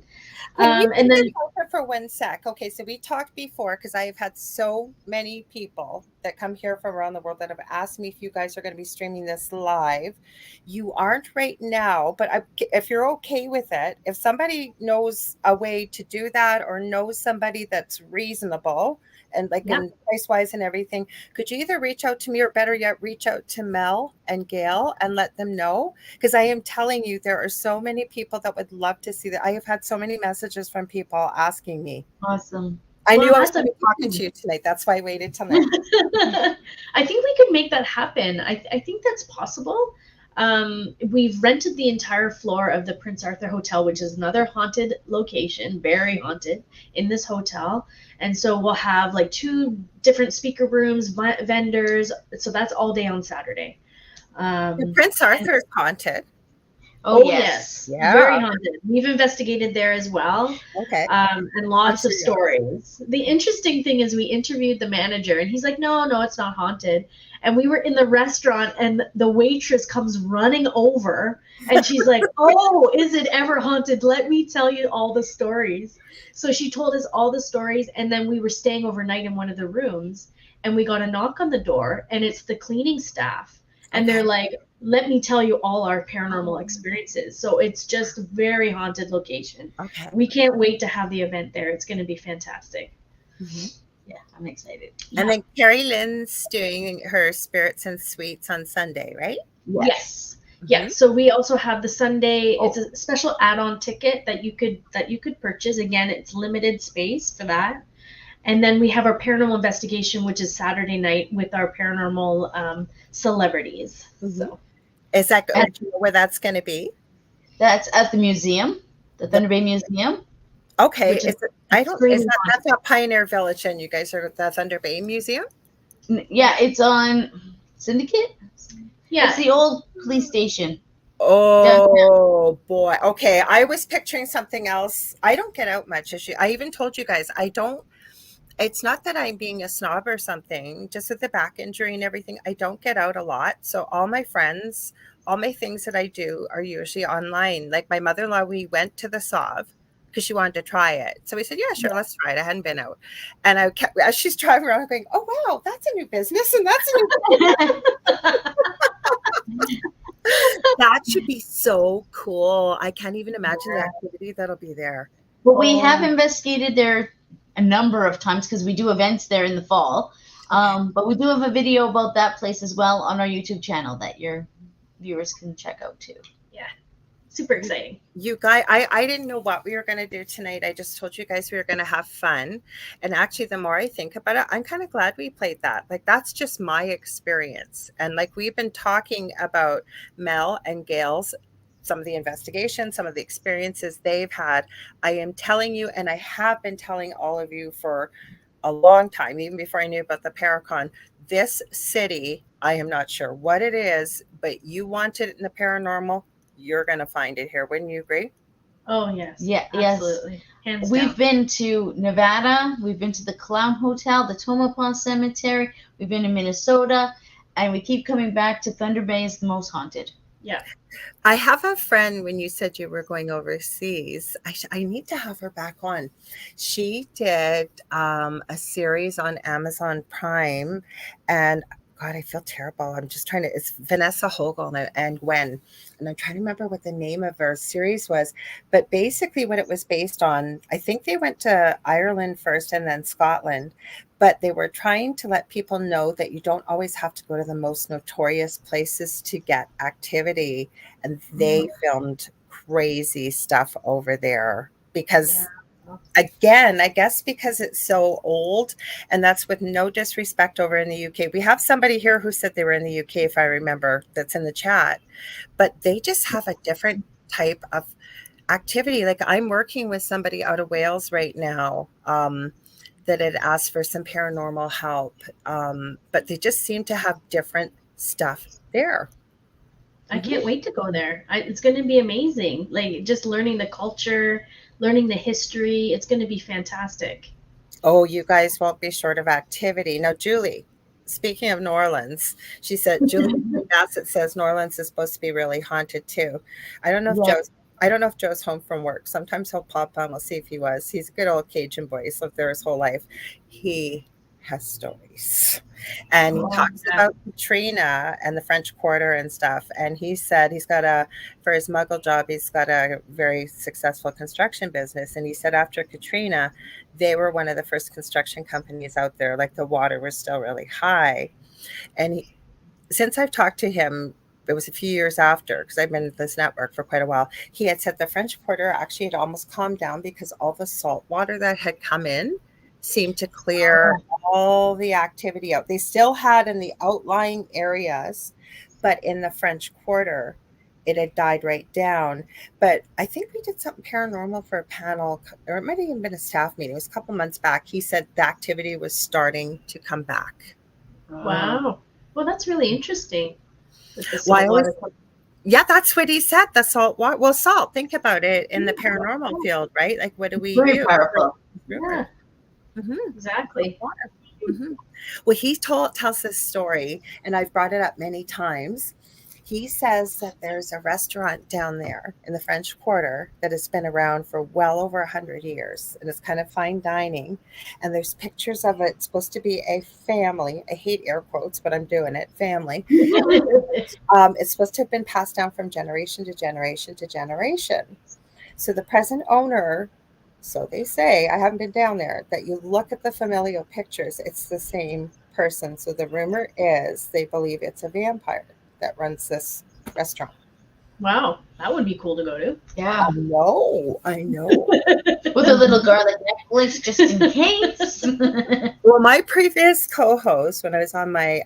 A: And then for 1 sec. Okay, so we talked before because I have had so many people that come here from around the world that have asked me if you guys are going to be streaming this live. You aren't right now, but if you're okay with it, if somebody knows a way to do that or knows somebody that's reasonable and in price wise and everything, could you either reach out to me or better yet, reach out to Mel and Gail and let them know? Because I am telling you, there are so many people that would love to see that. I have had so many messages from people asking me.
C: Awesome.
A: I knew I was going to be talking to you tonight. That's why I waited till now.
B: I think we could make that happen. I think that's possible. We've rented the entire floor of the Prince Arthur Hotel, which is another haunted location, very haunted in this hotel. And so we'll have 2 different speaker rooms, vendors. So that's all day on Saturday.
A: The Prince Arthur is haunted.
B: Oh yes.
A: Yeah.
B: Very haunted. We've investigated there as well.
A: Okay.
B: And lots of stories. The interesting thing is we interviewed the manager and he's like, no, it's not haunted. And we were in the restaurant and the waitress comes running over and she's like, oh, is it ever haunted? Let me tell you all the stories. So she told us all the stories, and then we were staying overnight in one of the rooms and we got a knock on the door and it's the cleaning staff. And they're like, let me tell you all our paranormal experiences. So it's just a very haunted location.
A: Okay.
B: We can't wait to have the event there. It's going to be fantastic.
C: Yeah, I'm excited.
A: And then Carrie Lynn's doing her Spirits and Sweets on Sunday, right?
B: Yes. Yeah. So we also have the Sunday. It's a special add-on ticket that you could purchase. Again, it's limited space for that. And then we have our paranormal investigation, which is Saturday night with our paranormal celebrities. So,
A: is that do you know where that's going to be?
C: That's at the museum, the Thunder Bay Museum.
A: Okay, that's not Pioneer Village, and you guys are at the Thunder Bay Museum?
C: Yeah, it's on Syndicate.
B: Yeah,
C: it's the old police station.
A: Oh boy. Okay, I was picturing something else. I don't get out much. I even told you guys I don't. It's not that I'm being a snob or something. Just with the back injury and everything, I don't get out a lot. So all my friends, all my things that I do are usually online. Like my mother-in-law, we went to the SOV because she wanted to try it. So we said, yeah, sure, let's try it. I hadn't been out. And I kept, as she's driving around, going, oh, wow, that's a new business. And that's a new That should be so cool. I can't even imagine the activity that'll be there.
C: But we have investigated there a number of times because we do events there in the fall. But we do have a video about that place as well on our YouTube channel that your viewers can check out too.
B: Yeah. Super exciting.
A: You guys, I didn't know what we were going to do tonight. I just told you guys we were going to have fun. And actually, the more I think about it, I'm kind of glad we played that. Like, that's just my experience. And like, we've been talking about Mel and Gail's, some of the investigations, some of the experiences they've had. I am telling you, and I have been telling all of you for a long time, even before I knew about the Paracon, this city, I am not sure what it is, but you want it in the paranormal, you're going to find it here. Wouldn't you agree?
B: Oh, yes.
C: Yeah,
B: absolutely. Hands
C: We've
B: down.
C: been to Nevada. We've been to the Clown Hotel, the Tonopah Cemetery. We've been to Minnesota. And we keep coming back to Thunder Bay is the most haunted.
B: Yeah.
A: I have a friend, when you said you were going overseas, I need to have her back on. She did a series on Amazon Prime, and God, I feel terrible. I'm just trying to, it's Vanessa Hogel and Gwen, and I'm trying to remember what the name of her series was. But basically what it was based on, I think they went to Ireland first and then Scotland, but they were trying to let people know that you don't always have to go to the most notorious places to get activity. And they filmed crazy stuff over there because again, I guess because it's so old, and that's with no disrespect over in the UK. We have somebody here who said they were in the UK, if I remember, that's in the chat, but they just have a different type of activity. Like I'm working with somebody out of Wales right now that had asked for some paranormal help, but they just seem to have different stuff there.
B: I can't wait to go there. It's going to be amazing. Like just learning the culture, learning the history. It's going to be fantastic.
A: Oh, you guys won't be short of activity. Now, Julie, speaking of New Orleans, she said, Julie Bassett says New Orleans is supposed to be really haunted too. I don't know if Joe's home from work. Sometimes he'll pop on. We'll see if he was. He's a good old Cajun boy. He's lived there his whole life. He has stories. And he talks about Katrina and the French Quarter and stuff. And he said he's got for his muggle job, he's got a very successful construction business. And he said after Katrina, they were one of the first construction companies out there. Like the water was still really high. And since I've talked to him, it was a few years after, because I've been in this network for quite a while, he had said the French Quarter actually had almost calmed down because all the salt water that had come in seemed to clear all the activity out. They still had in the outlying areas, but in the French Quarter, it had died right down. But I think we did something paranormal for a panel, or it might have even been a staff meeting. It was a couple months back. He said the activity was starting to come back.
B: Wow. Well, that's really interesting.
A: Yeah, that's what he said. The salt water. Well, salt, think about it in the paranormal field, right? Like, what do we use?
C: Powerful.
B: Yeah. Exactly.
A: Well, he tells this story, and I've brought it up many times. He says that there's a restaurant down there in the French Quarter that has been around for well over 100 years, and it's kind of fine dining. And there's pictures of it. It's supposed to be a family. I hate air quotes, but I'm doing it. Family. It's supposed to have been passed down from generation to generation to generation. So the present owner, so they say, I haven't been down there, that you look at the familial pictures, it's the same person. So the rumor is they believe it's a vampire that runs this restaurant.
B: Wow, that would be cool to go to.
C: Yeah.
A: I know.
C: With a little garlic necklace just in case.
A: Well, my previous co-host, when I was on my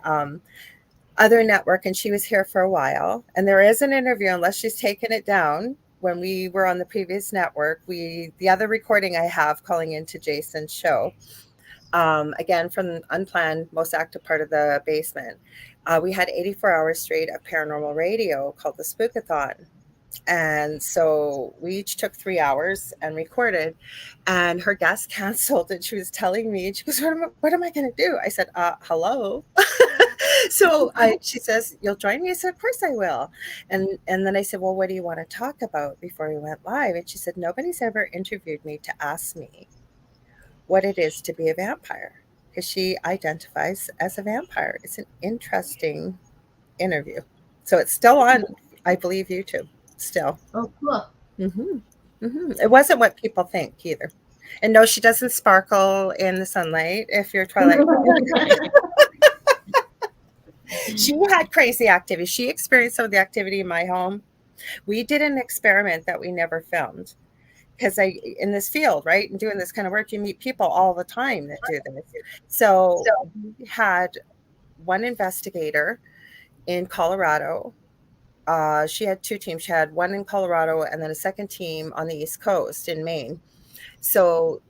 A: other network, and she was here for a while, and there is an interview, unless she's taken it down, when we were on the previous network, the other recording I have calling into Jason's show, again, from unplanned, most active part of the basement, we had 84 hours straight of paranormal radio called the Spookathon. And so we each took 3 hours and recorded, and her guest canceled, and she was telling me, she goes, what am I going to do? I said, hello. So she says, you'll join me? I said, of course I will. And then I said, well, what do you want to talk about before we went live? And she said, nobody's ever interviewed me to ask me what it is to be a vampire, because she identifies as a vampire. It's an interesting interview. So it's still on, I believe, YouTube still.
C: Oh, cool.
A: It wasn't what people think either. And no, she doesn't sparkle in the sunlight if you're Twilight. She had crazy activity. She experienced some of the activity in my home. We did an experiment that we never filmed, because in this field, right, and doing this kind of work, you meet people all the time that do this. So we had one investigator in Colorado. She had two teams. She had one in Colorado and then a second team on the East Coast in Maine. So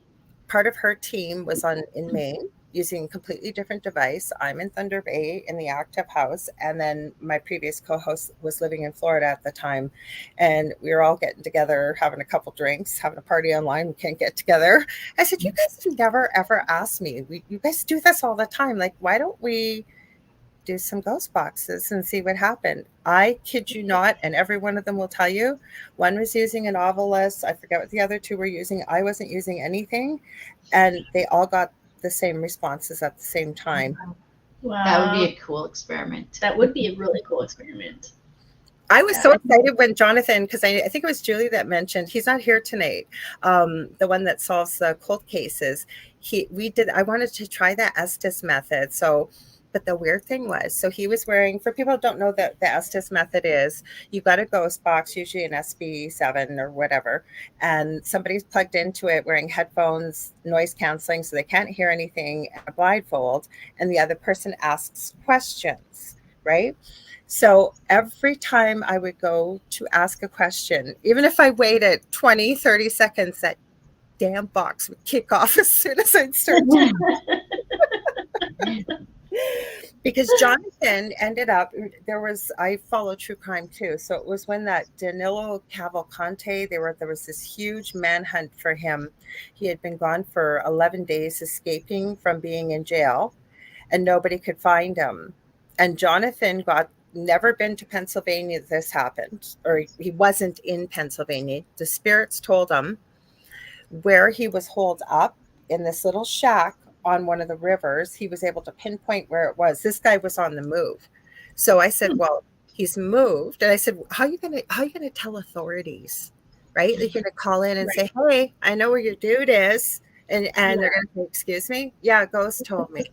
A: part of her team was in Maine using a completely different device. I'm in Thunder Bay in the Oct house. And then my previous co-host was living in Florida at the time. And we were all getting together, having a couple drinks, having a party online. We can't get together. I said, you guys have never, ever asked me. You guys do this all the time. Like, why don't we do some ghost boxes and see what happened? I kid you not, and every one of them will tell you. One was using a novelist. I forget what the other two were using. I wasn't using anything. And they all got the same responses at the same time.
B: Wow.
C: That would be a cool experiment.
B: That would be a really cool experiment.
A: I was so excited when Jonathan, because I think it was Julie that mentioned, he's not here tonight, the one that solves the cold cases. I wanted to try the Estes method. But the weird thing was, so he was wearing, for people who don't know that the Estes method is, you've got a ghost box, usually an SB7 or whatever, and somebody's plugged into it wearing headphones, noise canceling, so they can't hear anything, a blindfold, and the other person asks questions, right? So every time I would go to ask a question, even if I waited 20, 30 seconds, that damn box would kick off as soon as I'd start because Jonathan ended up, I follow true crime too. So it was when that Danilo Cavalcante, there was this huge manhunt for him. He had been gone for 11 days, escaping from being in jail, and nobody could find him. And Jonathan never been to Pennsylvania. This happened, or he wasn't in Pennsylvania. The spirits told him where he was holed up in this little shack on one of the rivers. He was able to pinpoint where it was. This guy was on the move. So I said, well, he's moved. And I said, how are you gonna tell authorities, right? They're gonna call in and say, hey, I know where your dude is. And they're gonna say, excuse me? Yeah, ghost told me.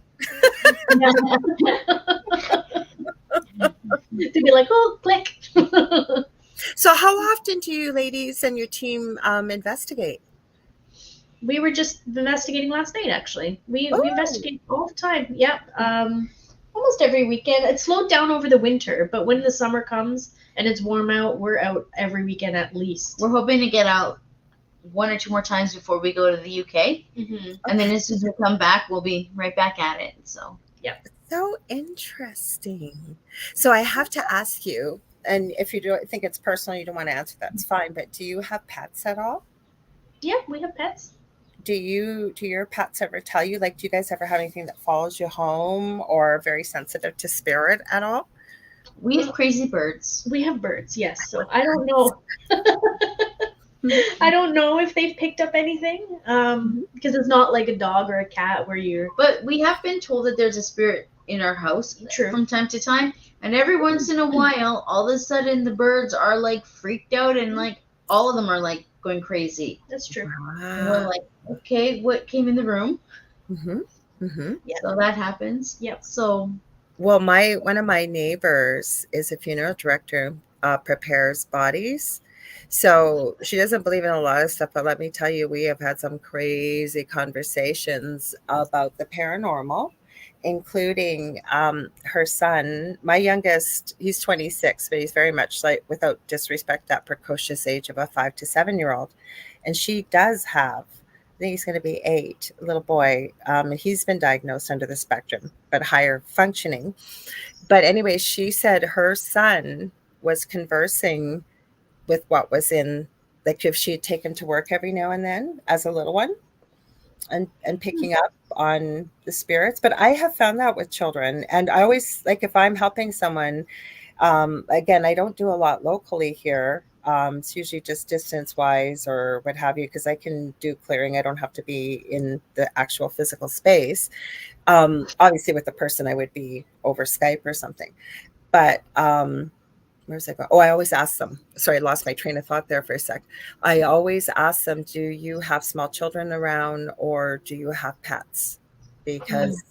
B: To be like, oh, click.
A: So how often do you ladies and your team investigate?
B: We were just investigating last night, actually. We investigate all the time. Yep. Almost every weekend. It slowed down over the winter, but when the summer comes and it's warm out, we're out every weekend at least.
C: We're hoping to get out one or two more times before we go to the UK.
B: Mm-hmm.
C: And then as soon as we come back, we'll be right back at it. So,
B: yep.
A: So interesting. So I have to ask you, and if you don't think it's personal, you don't want to answer, that's fine, but do you have pets at all?
B: Yeah, we have pets.
A: Do your pets ever tell you, like, do you guys ever have anything that follows you home or very sensitive to spirit at all?
C: We have crazy birds.
B: We have birds, yes. So I don't know. I don't know if they've picked up anything, because it's not like a dog or a cat where you're.
C: But we have been told that there's a spirit in our house from time to time, and every once in a while, all of a sudden, the birds are like freaked out, and like all of them are like going crazy.
B: That's true.
C: And we're like, okay, what came in the room?
B: Yeah.
C: So that happens.
B: Yep.
C: So.
A: Well, one of my neighbors is a funeral director, prepares bodies. So she doesn't believe in a lot of stuff, but let me tell you, we have had some crazy conversations about the paranormal, including her son. My youngest, he's 26, but he's very much like, without disrespect, that precocious age of a 5 to 7-year-old. And she does have, I think he's going to be 8, a little boy. He's been diagnosed under the spectrum, but higher functioning. But anyway, she said her son was conversing with what was in, like if she had taken to work every now and then as a little one and picking up on the spirits. But I have found that with children. And I always, like if I'm helping someone, again, I don't do a lot locally here. It's usually just distance wise or what have you, because I can do clearing. I don't have to be in the actual physical space. Obviously with the person I would be over Skype or something. But where's I go? Oh, I always ask them. Sorry, I lost my train of thought there for a sec. I always ask them, do you have small children around or do you have pets? Because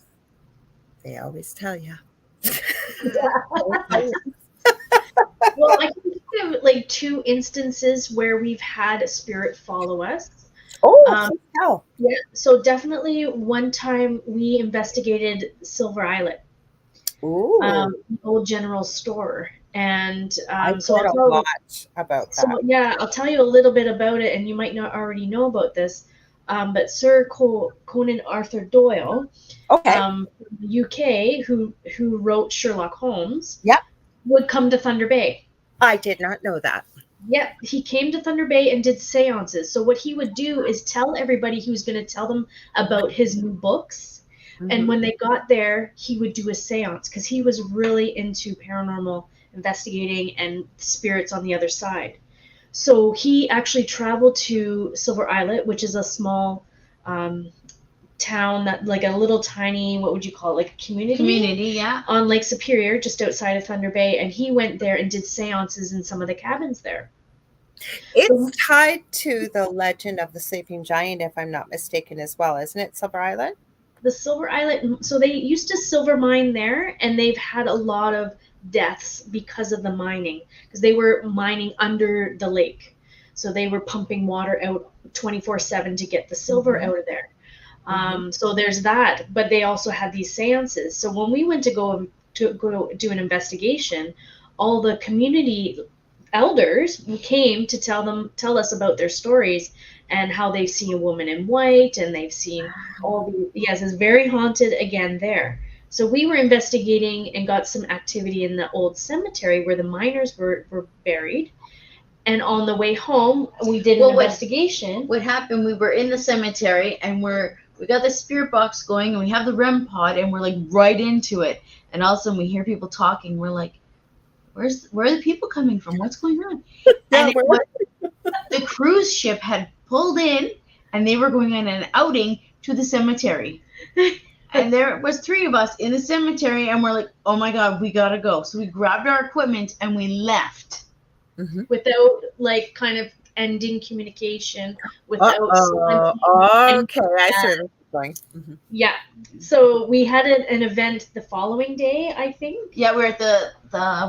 A: they always tell you.
B: Well, I can think of like 2 instances where we've had a spirit follow us.
A: Oh,
B: yeah. So definitely one time we investigated Silver Islet, the old general store. And
A: I've
B: so
A: heard a lot about that.
B: So yeah, I'll tell you a little bit about it, and you might not already know about this. But Sir Conan Arthur Doyle, from the UK, who wrote Sherlock Holmes, would come to Thunder Bay.
A: I did not know that.
B: Yeah, he came to Thunder Bay and did seances. So what he would do is tell everybody he was going to tell them about his new books. And when they got there, he would do a seance because he was really into paranormal investigating and spirits on the other side. So he actually traveled to Silver Islet, which is a small town, that like a little tiny, what would you call it, like a community, on Lake Superior, just outside of Thunder Bay. And he went there and did seances in some of the cabins there.
A: It's tied to the legend of the sleeping giant, if I'm not mistaken, as well, isn't it, Silver Islet?
B: The Silver Islet, so they used to silver mine there, and they've had a lot of deaths because of the mining, because they were mining under the lake. So they were pumping water out 24/7 to get the silver out of there. So there's that, but they also had these seances. So when we went to go do an investigation, all the community elders came to tell us about their stories and how they've seen a woman in white, and they've seen all the, yes, it's very haunted again there. So we were investigating and got some activity in the old cemetery where the miners were buried. And on the way home, we did an investigation.
C: What happened, we were in the cemetery and we got the spirit box going and we have the REM pod and we're like right into it. And all of a sudden we hear people talking. We're like, where are the people coming from? What's going on? And the cruise ship had pulled in and they were going on an outing to the cemetery. And there was 3 of us in the cemetery and we're like, oh my God, we gotta go. So we grabbed our equipment and we left.
B: Without like kind of ending communication, without
A: okay, I see where this is going.
B: Yeah. So we had an event the following day, I think.
C: Yeah, we were at the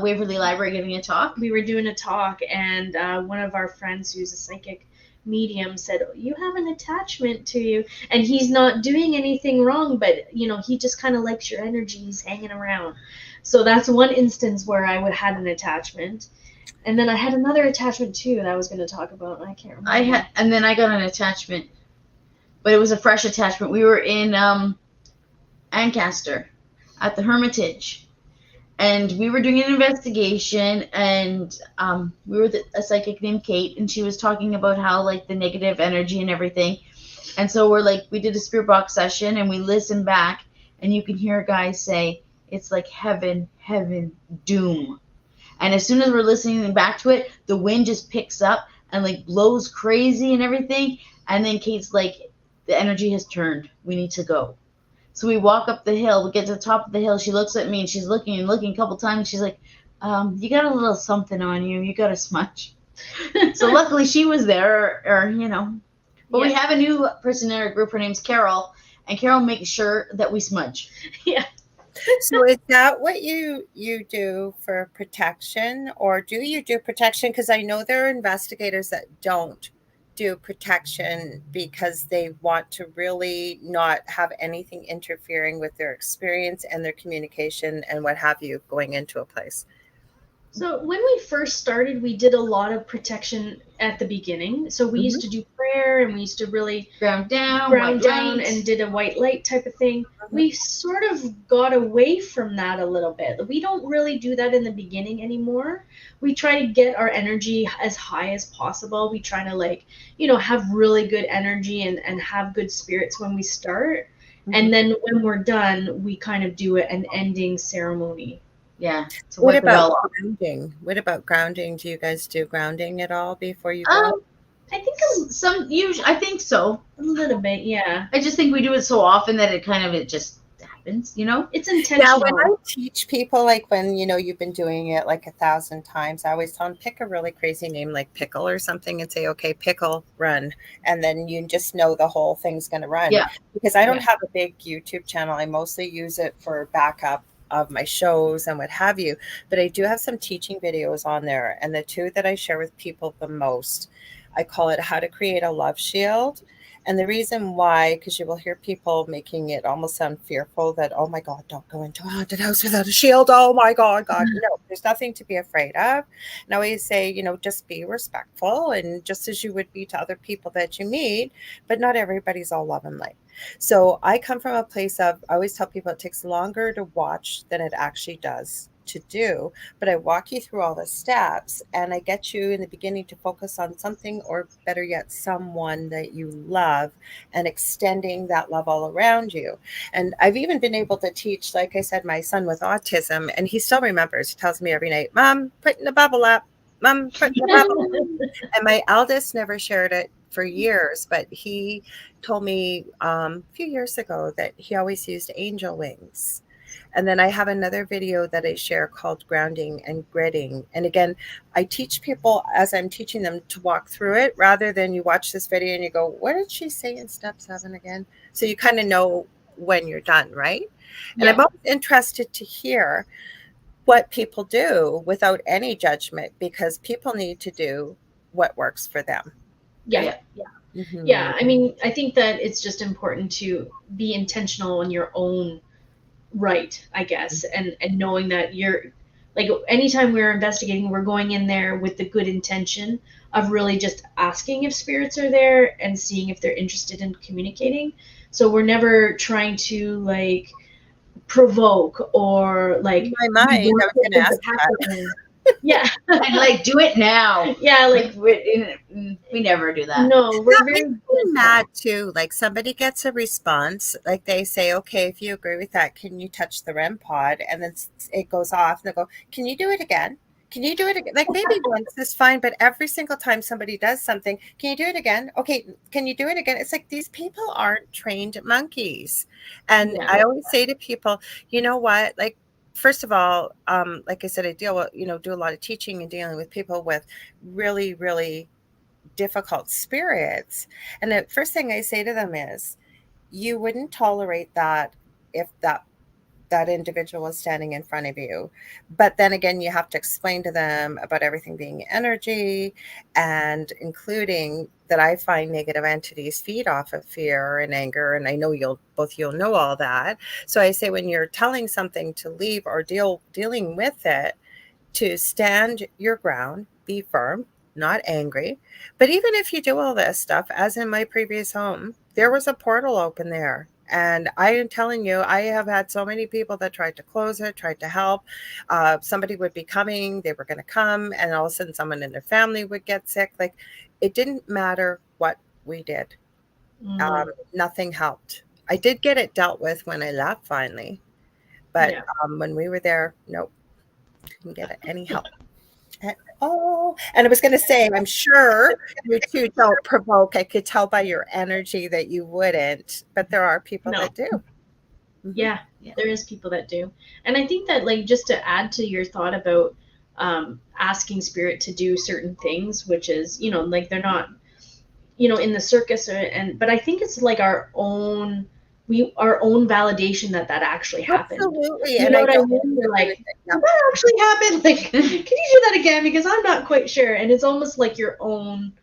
C: Waverly Library giving a talk.
B: We were doing a talk, and one of our friends who's a psychic medium said, you have an attachment to you, and he's not doing anything wrong, but he just kind of likes your energy. He's hanging around. So that's one instance where I had an attachment. And then I had another attachment too that I was going to talk about, and I can't remember.
C: And then I got an attachment, but it was a fresh attachment. We were in Ancaster at the Hermitage, and we were doing an investigation, and we were with a psychic named Kate, and she was talking about how like the negative energy and everything. And so we did a spirit box session, and we listened back, and you can hear guys say, it's like heaven, doom. And as soon as we're listening back to it, the wind just picks up and like blows crazy and everything. And then Kate's like, the energy has turned. We need to go. So we walk up the hill. We get to the top of the hill. She looks at me and she's looking and looking a couple times. She's like, you got a little something on you. You got a smudge. So luckily she was there, or you know. But we have a new person in our group. Her name's Carol. And Carol makes sure that we smudge.
B: Yeah.
A: So is that what you do for protection, or do you do protection? Because I know there are investigators that don't do protection because they want to really not have anything interfering with their experience and their communication and what have you going into a place.
B: So when we first started, we did a lot of protection at the beginning. So we used to do prayer, and we used to really
C: ground down
B: and did a white light type of thing. We sort of got away from that a little bit. We don't really do that in the beginning anymore. We try to get our energy as high as possible. We try to, like, you know, have really good energy and have good spirits when we start. And then when we're done, we kind of do an ending ceremony.
C: Yeah.
A: What about grounding? What about grounding? Do you guys do grounding at all before you go?
C: I think I think so.
B: A little bit, yeah.
C: I just think we do it so often that it just happens, you know?
B: It's intentional.
A: Now, when I teach people, like when, you know, you've been doing it like 1,000 times, I always tell them, pick a really crazy name like Pickle or something and say, okay, Pickle, run. And then you just know the whole thing's going to run.
C: Yeah.
A: Because I don't have a big YouTube channel. I mostly use it for backup of my shows and what have you. But I do have some teaching videos on there. And the two that I share with people the most, I call it How to Create a Love Shield. And the reason why, because you will hear people making it almost sound fearful that, oh my God, don't go into a haunted house without a shield. Oh my God. No, there's nothing to be afraid of. And I always say, you know, just be respectful, and just as you would be to other people that you meet, but not everybody's all love and light. So I come from a place of, I always tell people it takes longer to watch than it actually does to do, but I walk you through all the steps, and I get you in the beginning to focus on something, or better yet, someone that you love, and extending that love all around you. And I've even been able to teach, like I said, my son with autism, and he still remembers. He tells me every night, Mom, putting the bubble up. Mom, putting the bubble up. And my eldest never shared it for years, but he told me a few years ago that he always used angel wings. And then I have another video that I share called Grounding and Gritting. And again, I teach people as I'm teaching them to walk through it, rather than you watch this video and you go, what did she say in step 7 again? So you kind of know when you're done, right? And I'm always interested to hear what people do without any judgment, because people need to do what works for them.
B: Yeah. Yeah. I mean, I think that it's just important to be intentional in your own right, I guess, and knowing that you're, like, anytime we're investigating, we're going in there with the good intention of really just asking if spirits are there and seeing if they're interested in communicating. So we're never trying to, like, provoke or, like,
A: in my mind, I was going to ask that.
B: Yeah.
C: And like, do it now.
B: Yeah, like
C: we never do that.
B: No, we're
A: that
B: very
A: makes me mad too. Like, somebody gets a response, like they say, okay, if you agree with that, can you touch the REM pod? And then it goes off, and they go, can you do it again? Can you do it again? Like, maybe once is fine, but every single time somebody does something, can you do it again? Okay, can you do it again? It's like, these people aren't trained monkeys. And I always say to people, you know what, like, first of all, like I said, I deal with, do a lot of teaching and dealing with people with really, really difficult spirits. And the first thing I say to them is, you wouldn't tolerate that if that individual is standing in front of you. But then again, you have to explain to them about everything being energy, and including that I find negative entities feed off of fear and anger. And I know you'll know all that. So I say, when you're telling something to leave or dealing with it, to stand your ground, be firm, not angry. But even if you do all this stuff, as in my previous home, there was a portal open there. And I am telling you, I have had so many people that tried to close it, tried to help. Somebody would be coming, they were going to come, and all of a sudden someone in their family would get sick. Like, it didn't matter what we did. Nothing helped. I did get it dealt with when I left finally. But when we were there, nope. Didn't get any help at all. And I was going to say, I'm sure you two don't provoke. I could tell by your energy that you wouldn't, but there are people that do.
B: Yeah, there is people that do. And I think that, like, just to add to your thought about asking spirit to do certain things, which is, you know, like they're not, you know, in the circus but I think it's like our own validation that actually happened.
A: Absolutely.
B: You
A: and
B: know
A: I
B: what I
A: don't
B: mean? You're like, did that actually happen? Like, can you do that again? Because I'm not quite sure. And it's almost like your own,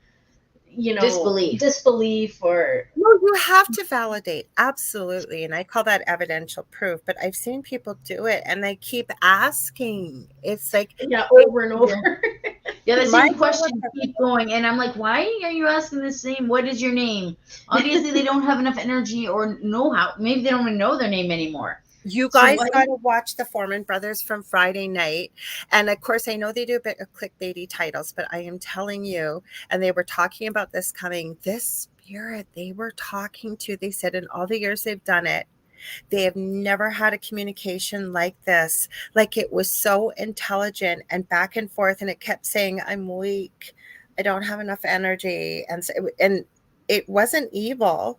B: you know, disbelief or.
A: No, you have to validate. Absolutely. And I call that evidential proof. But I've seen people do it and they keep asking. It's like,
B: over and over.
C: Yeah, the same question keep going. And I'm like, why are you asking the same? What is your name? Obviously, they don't have enough energy or know how. Maybe they don't even know their name anymore.
A: You guys got to watch the Foreman Brothers from Friday night. And of course, I know they do a bit of clickbaity titles, but I am telling you, and they were talking about this spirit they were talking to, they said in all the years they've done it, they have never had a communication like this. Like, it was so intelligent and back and forth. And it kept saying, I'm weak. I don't have enough energy. And it wasn't evil.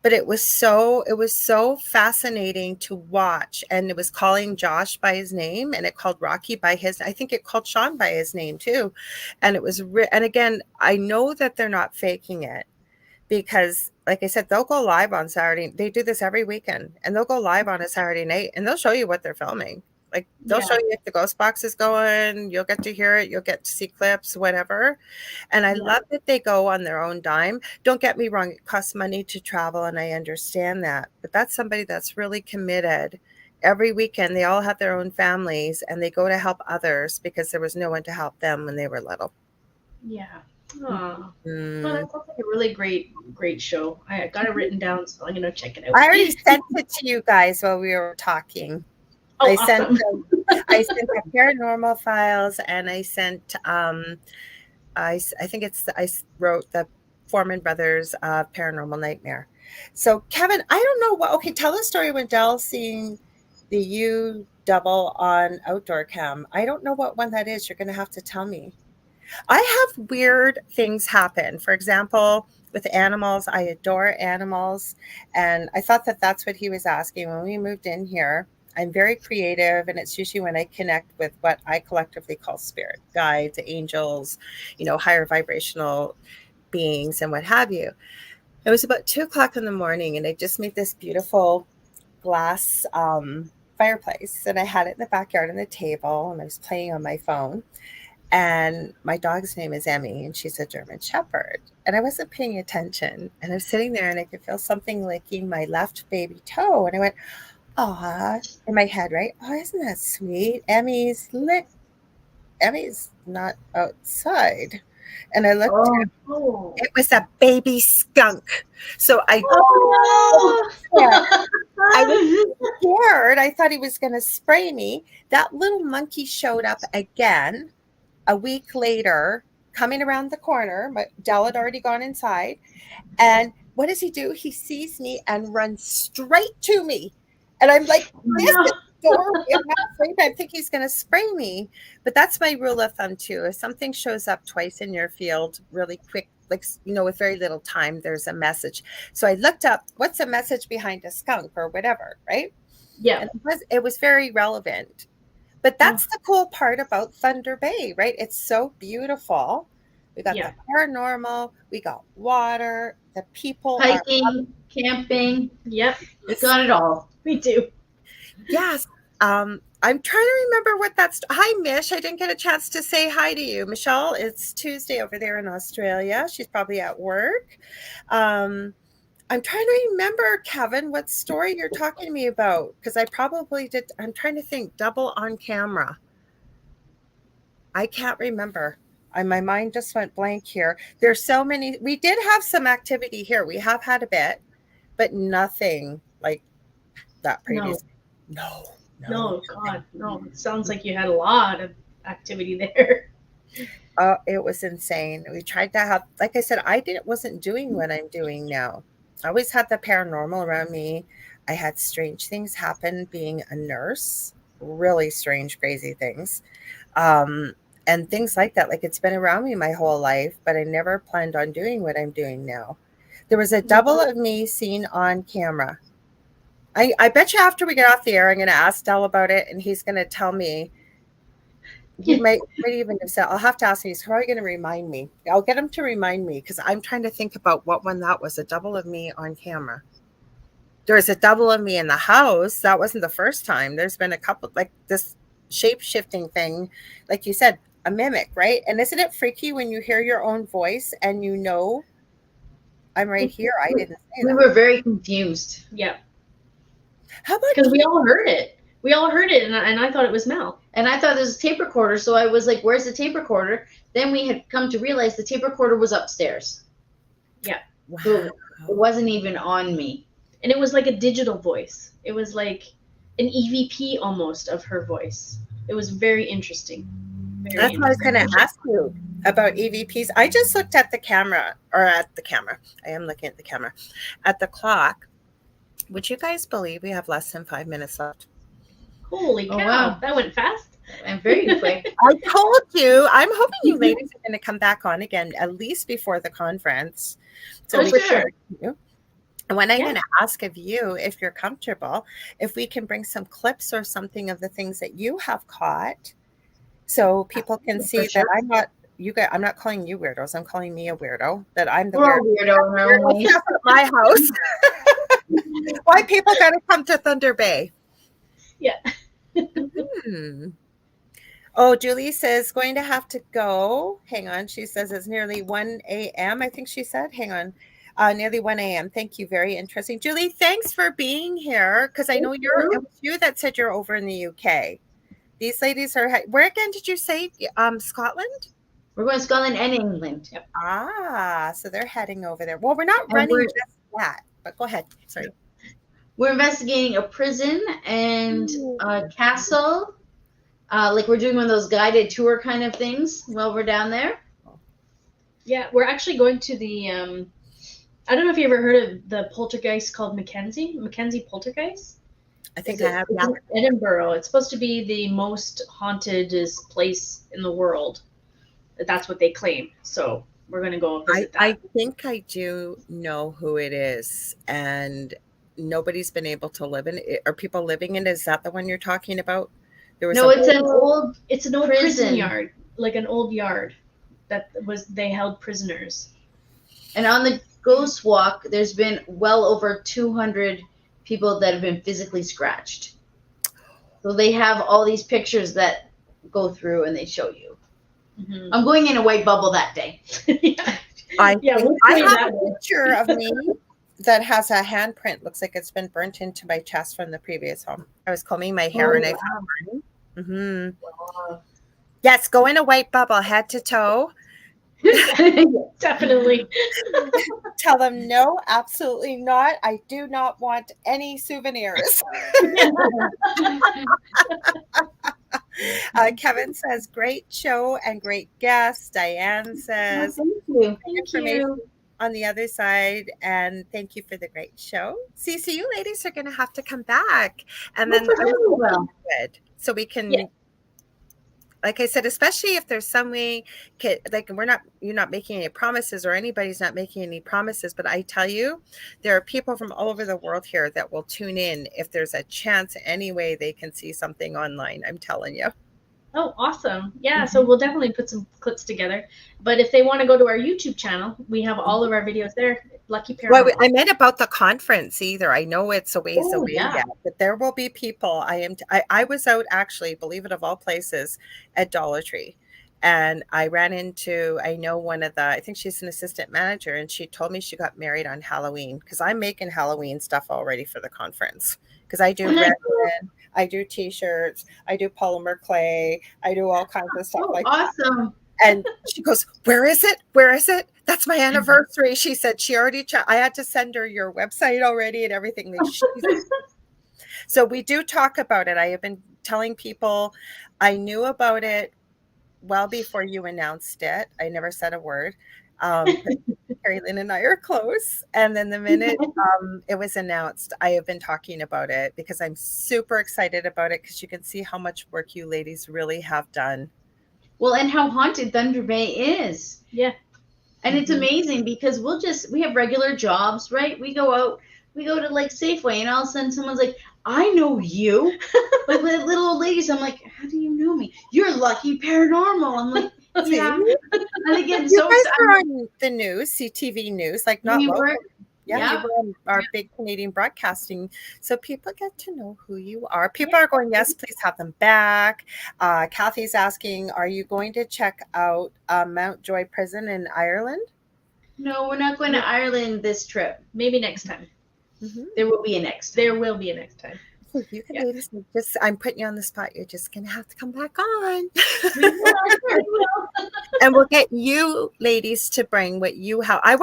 A: But it was so fascinating to watch. And it was calling Josh by his name, and it called Rocky by I think it called Sean by his name too. And it was, and again, I know that they're not faking it, because like I said, they'll go live on Saturday. They do this every weekend, and they'll go live on a Saturday night and they'll show you what they're filming. Like, they'll show you if the ghost box is going, you'll get to hear it, you'll get to see clips, whatever. And I love that they go on their own dime. Don't get me wrong, it costs money to travel, and I understand that. But that's somebody that's really committed. Every weekend, they all have their own families, and they go to help others because there was no one to help them when they were little.
B: Yeah. Oh, well, that sounds like a really great show. I got it written down, so I'm going to check it out.
A: I already sent it to you guys while we were talking.
B: Oh,
A: I
B: awesome.
A: I sent the paranormal files, and I sent I wrote the Foreman Brothers Paranormal Nightmare. So Kevin, I don't know what. Okay, tell the story when Dell's seeing the U double on outdoor cam. I don't know what one that is. You're going to have to tell me. I have weird things happen. For example, with animals, I adore animals, and I thought that that's what he was asking when we moved in here. I'm very creative, and it's usually when I connect with what I collectively call spirit guides, angels, you know, higher vibrational beings and what have you. It was about 2:00 in the morning, and I just made this beautiful glass fireplace, and I had it in the backyard on the table, and I was playing on my phone. And my dog's name is Emmy, and she's a German Shepherd. And I wasn't paying attention, and I was sitting there, and I could feel something licking my left baby toe, and I went, "Aw," in my head, right? "Oh, isn't that sweet? Emmy's not outside." And I looked at it was a baby skunk. So I was scared. I thought he was going to spray me. That little monkey showed up again a week later, coming around the corner. Dell had already gone inside. And what does he do? He sees me and runs straight to me. And I'm like, this is adorable. I'm not afraid. I think he's going to spray me. But that's my rule of thumb, too. If something shows up twice in your field really quick, like, you know, with very little time, there's a message. So I looked up, what's a message behind a skunk or whatever, right?
B: Yeah.
A: And it was very relevant. But that's the cool part about Thunder Bay, right? It's so beautiful. We got the paranormal, we got water, the people,
C: hiking, camping.
B: Yep,
C: we got it all.
B: We do.
A: Yes. I'm trying to remember what that's. Hi, Mish. I didn't get a chance to say hi to you. Michelle, it's Tuesday over there in Australia. She's probably at work. I'm trying to remember, Kevin, what story you're talking to me about, because I probably did. I'm trying to think. Double on camera. I can't remember. My mind just went blank here. There's so many. We did have some activity here. We have had a bit, but nothing like that previously. No,
B: God, no. It sounds like you had a lot of activity there.
A: It was insane. We tried to have, like I said, wasn't doing what I'm doing now. I always had the paranormal around me. I had strange things happen being a nurse, really strange, crazy things. And things like that. Like, it's been around me my whole life, but I never planned on doing what I'm doing now. There was a double of me seen on camera. I bet you after we get off the air, I'm going to ask Del about it, and he's going to tell me. He might even have said, I'll have to ask him. He's probably going to remind me. I'll get him to remind me, because I'm trying to think about what one that was, a double of me on camera. There was a double of me in the house. That wasn't the first time. There's been a couple, like this shape-shifting thing, like you said, a mimic, right? And isn't it freaky when you hear your own voice and you know, I'm right here. I didn't say that.
C: We were very confused.
B: Yeah.
A: How about
B: because we all heard it. We all heard it, and I thought it was Mel.
C: And I thought it was a tape recorder, so I was like, where's the tape recorder? Then we had come to realize the tape recorder was upstairs.
B: Yeah.
A: Wow.
C: So it wasn't even on me.
B: And it was like a digital voice. It was like an EVP almost of her voice. It was very interesting.
A: That's what I was going to ask you about EVPs. I just looked at the camera, I am looking at the camera, at the clock. Would you guys believe we have less than 5 minutes left?
B: Holy cow.
C: Wow.
B: That went fast.
C: And very quick.
A: I told you. I'm hoping you ladies are going to come back on again, at least before the conference. So
B: For sure.
A: And when I'm going to ask of you, if you're comfortable, if we can bring some clips or something of the things that you have caught, so people can see that I'm not. I'm not calling you weirdos. I'm calling me a weirdo. That I'm the weirdo at my house. Why people got to come to Thunder Bay?
B: Yeah.
A: Oh, Julie says going to have to go. Hang on. She says it's nearly 1 a.m. I think she said. Hang on. Nearly 1 a.m. Thank you. Very interesting. Julie, thanks for being here. Because I know it was you that said you're over in the UK. These ladies are, where again did you say? Scotland?
C: We're going to Scotland and England. Yep.
A: Ah, so they're heading over there. Well, we're not running just that, but go ahead. Sorry.
C: We're investigating a prison and a castle. Like we're doing one of those guided tour kind of things while we're down there.
B: Yeah, we're actually going to the, I don't know if you ever heard of the poltergeist called Mackenzie Poltergeist.
A: I think I have. Yeah.
B: Edinburgh. It's supposed to be the most haunted place in the world. That's what they claim. So we're going to go visit that.
A: I think I do know who it is, and nobody's been able to live in it. Are people living in it? Is that the one you're talking about?
B: It's an old prison yard, like an old yard they held prisoners.
C: And on the Ghost Walk, there's been well over 200 people that have been physically scratched. So they have all these pictures that go through and they show you. Mm-hmm. I'm going in a white bubble that day.
A: I have a picture of me that has a handprint. Looks like it's been burnt into my chest from the previous home. I was combing my hair and I found mine. Mm-hmm. Wow. Yes, go in a white bubble, head to toe.
B: Definitely.
A: Tell them no, absolutely not. I do not want any souvenirs. Kevin says great show and great guest. Diane says
C: thank you.
A: On the other side, and thank you for the great show. See, so you ladies are going to have to come back, and then so we can. Yeah. Like I said, especially if there's some way, like you're not making any promises, or anybody's not making any promises, but I tell you, there are people from all over the world here that will tune in if there's a chance any way they can see something online. I'm telling you.
B: Oh, awesome. Yeah, so we'll definitely put some clips together. But if they want to go to our YouTube channel, we have all of our videos there. Lucky Paranormal.
A: Well, I meant about the conference either. I know it's a ways away yet, but there will be people. I was out actually, believe it, of all places, at Dollar Tree. And I ran into, I think she's an assistant manager, and she told me she got married on Halloween, because I'm making Halloween stuff already for the conference. Because I do resin, I do T-shirts, I do polymer clay, I do all kinds of stuff like that.
C: Awesome.
A: And she goes, where is it? Where is it? That's my anniversary. She said she already I had to send her your website already and everything. So we do talk about it. I have been telling people I knew about it well before you announced it. I never said a word. Carrie Lynn and I are close. And then the minute it was announced, I have been talking about it because I'm super excited about it because you can see how much work you ladies really have done.
C: Well, and how haunted Thunder Bay is.
B: Yeah.
C: And it's amazing because we have regular jobs, right? We go out, we go to like Safeway, and all of a sudden someone's like, I know you. Like little old ladies, I'm like, how do you know me? You're Lucky Paranormal. I'm like, yeah. And they get
A: You
C: so
A: guys
C: excited.
A: were on the news, CTV News, like not
C: We
A: local.
C: were.
A: Yeah, you were on our big Canadian broadcasting. So people get to know who you are. People are going, yes, please have them back. Kathy's asking, are you going to check out Mount Joy Prison in Ireland?
C: No, we're not going to Ireland this trip.
B: Maybe next time.
C: There will be a next time.
B: There will be a next time.
A: You can ladies, I'm putting you on the spot. You're just going to have to come back on.
B: We will.
A: And we'll get you ladies to bring what you have. I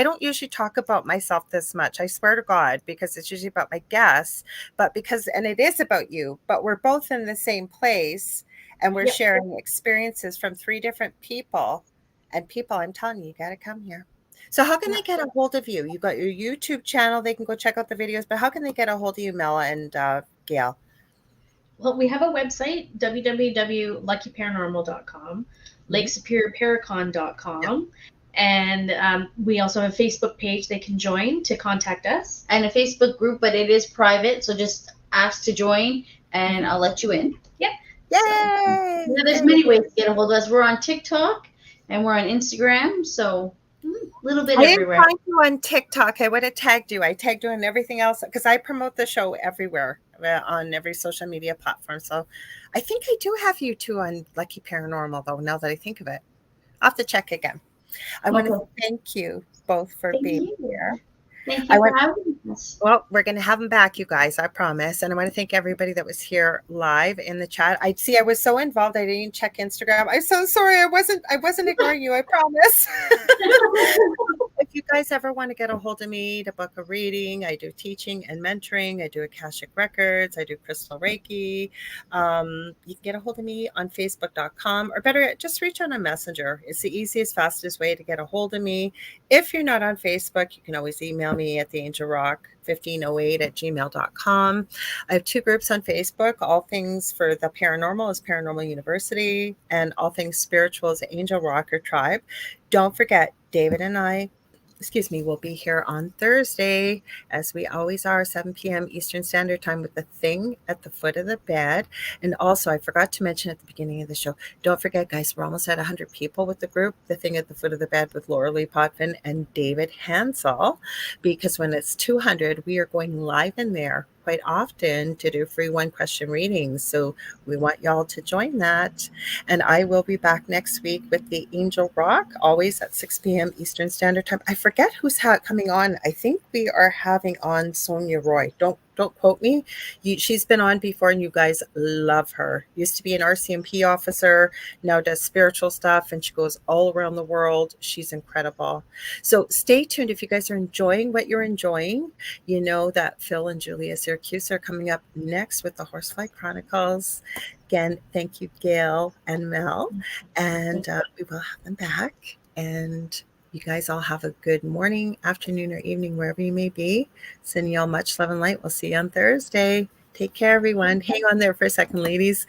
A: don't usually talk about myself this much. I swear to God, because it's usually about my guests, and it is about you, but we're both in the same place and we're sharing experiences from 3 different people. And people, I'm telling you, you got to come here. So how can they get a hold of you? You got your YouTube channel. They can go check out the videos, but how can they get a hold of you, Mel and Gail?
B: Well, we have a website, www.luckyparanormal.com, lakesuperiorparacon.com, and we also have a Facebook page they can join to contact us.
C: And a Facebook group, but it is private, so just ask to join, and I'll let you in.
B: Yep.
A: Yay!
C: So, there's many ways to get a hold of us. We're on TikTok, and we're on Instagram, so a little bit everywhere.
A: I didn't find you on TikTok. I would have tagged you. I tagged you on everything else because I promote the show everywhere on every social media platform. So I think I do have you too on Lucky Paranormal, though, now that I think of it. I'll have to check again. I want to thank you both for being here.
C: Thank you for having us.
A: Well, we're going to have them back, you guys, I promise. And I want to thank everybody that was here live in the chat. I was so involved, I didn't even check Instagram. I'm so sorry. I wasn't ignoring you, I promise. If you guys ever want to get a hold of me to book a reading, I do teaching and mentoring. I do Akashic Records. I do Crystal Reiki. You can get a hold of me on Facebook.com, or better yet, just reach out on Messenger. It's the easiest, fastest way to get a hold of me. If you're not on Facebook, you can always email me at theangelrock1508@gmail.com. I have 2 groups on Facebook. All Things for the Paranormal is Paranormal University, and All Things Spiritual is Angel Rocker Tribe. Don't forget, David and I, we'll be here on Thursday, as we always are, 7 p.m. Eastern Standard Time, with The Thing at the Foot of the Bed. And also, I forgot to mention at the beginning of the show, don't forget, guys, we're almost at 100 people with the group, The Thing at the Foot of the Bed, with Lorilei Potvin and David Hansel, because when it's 200, we are going live in there quite often to do free 1-question readings. So we want y'all to join that. And I will be back next week with the Angel Rock, always at 6 p.m. Eastern Standard Time. I forget who's coming on. I think we are having on Sonia Roy. Don't quote me. She's been on before, and you guys love her. Used to be an RCMP officer, now does spiritual stuff, and she goes all around the world. She's incredible. So stay tuned. If you guys are enjoying what you're enjoying, you know that Phil and Julia Syracuse are coming up next with the Horsefly Chronicles. Again, thank you, Gail and Mel, and we will have them back. And you guys all have a good morning, afternoon, or evening, wherever you may be. Sending y'all much love and light. We'll see you on Thursday. Take care, everyone. Hang on there for a second, ladies.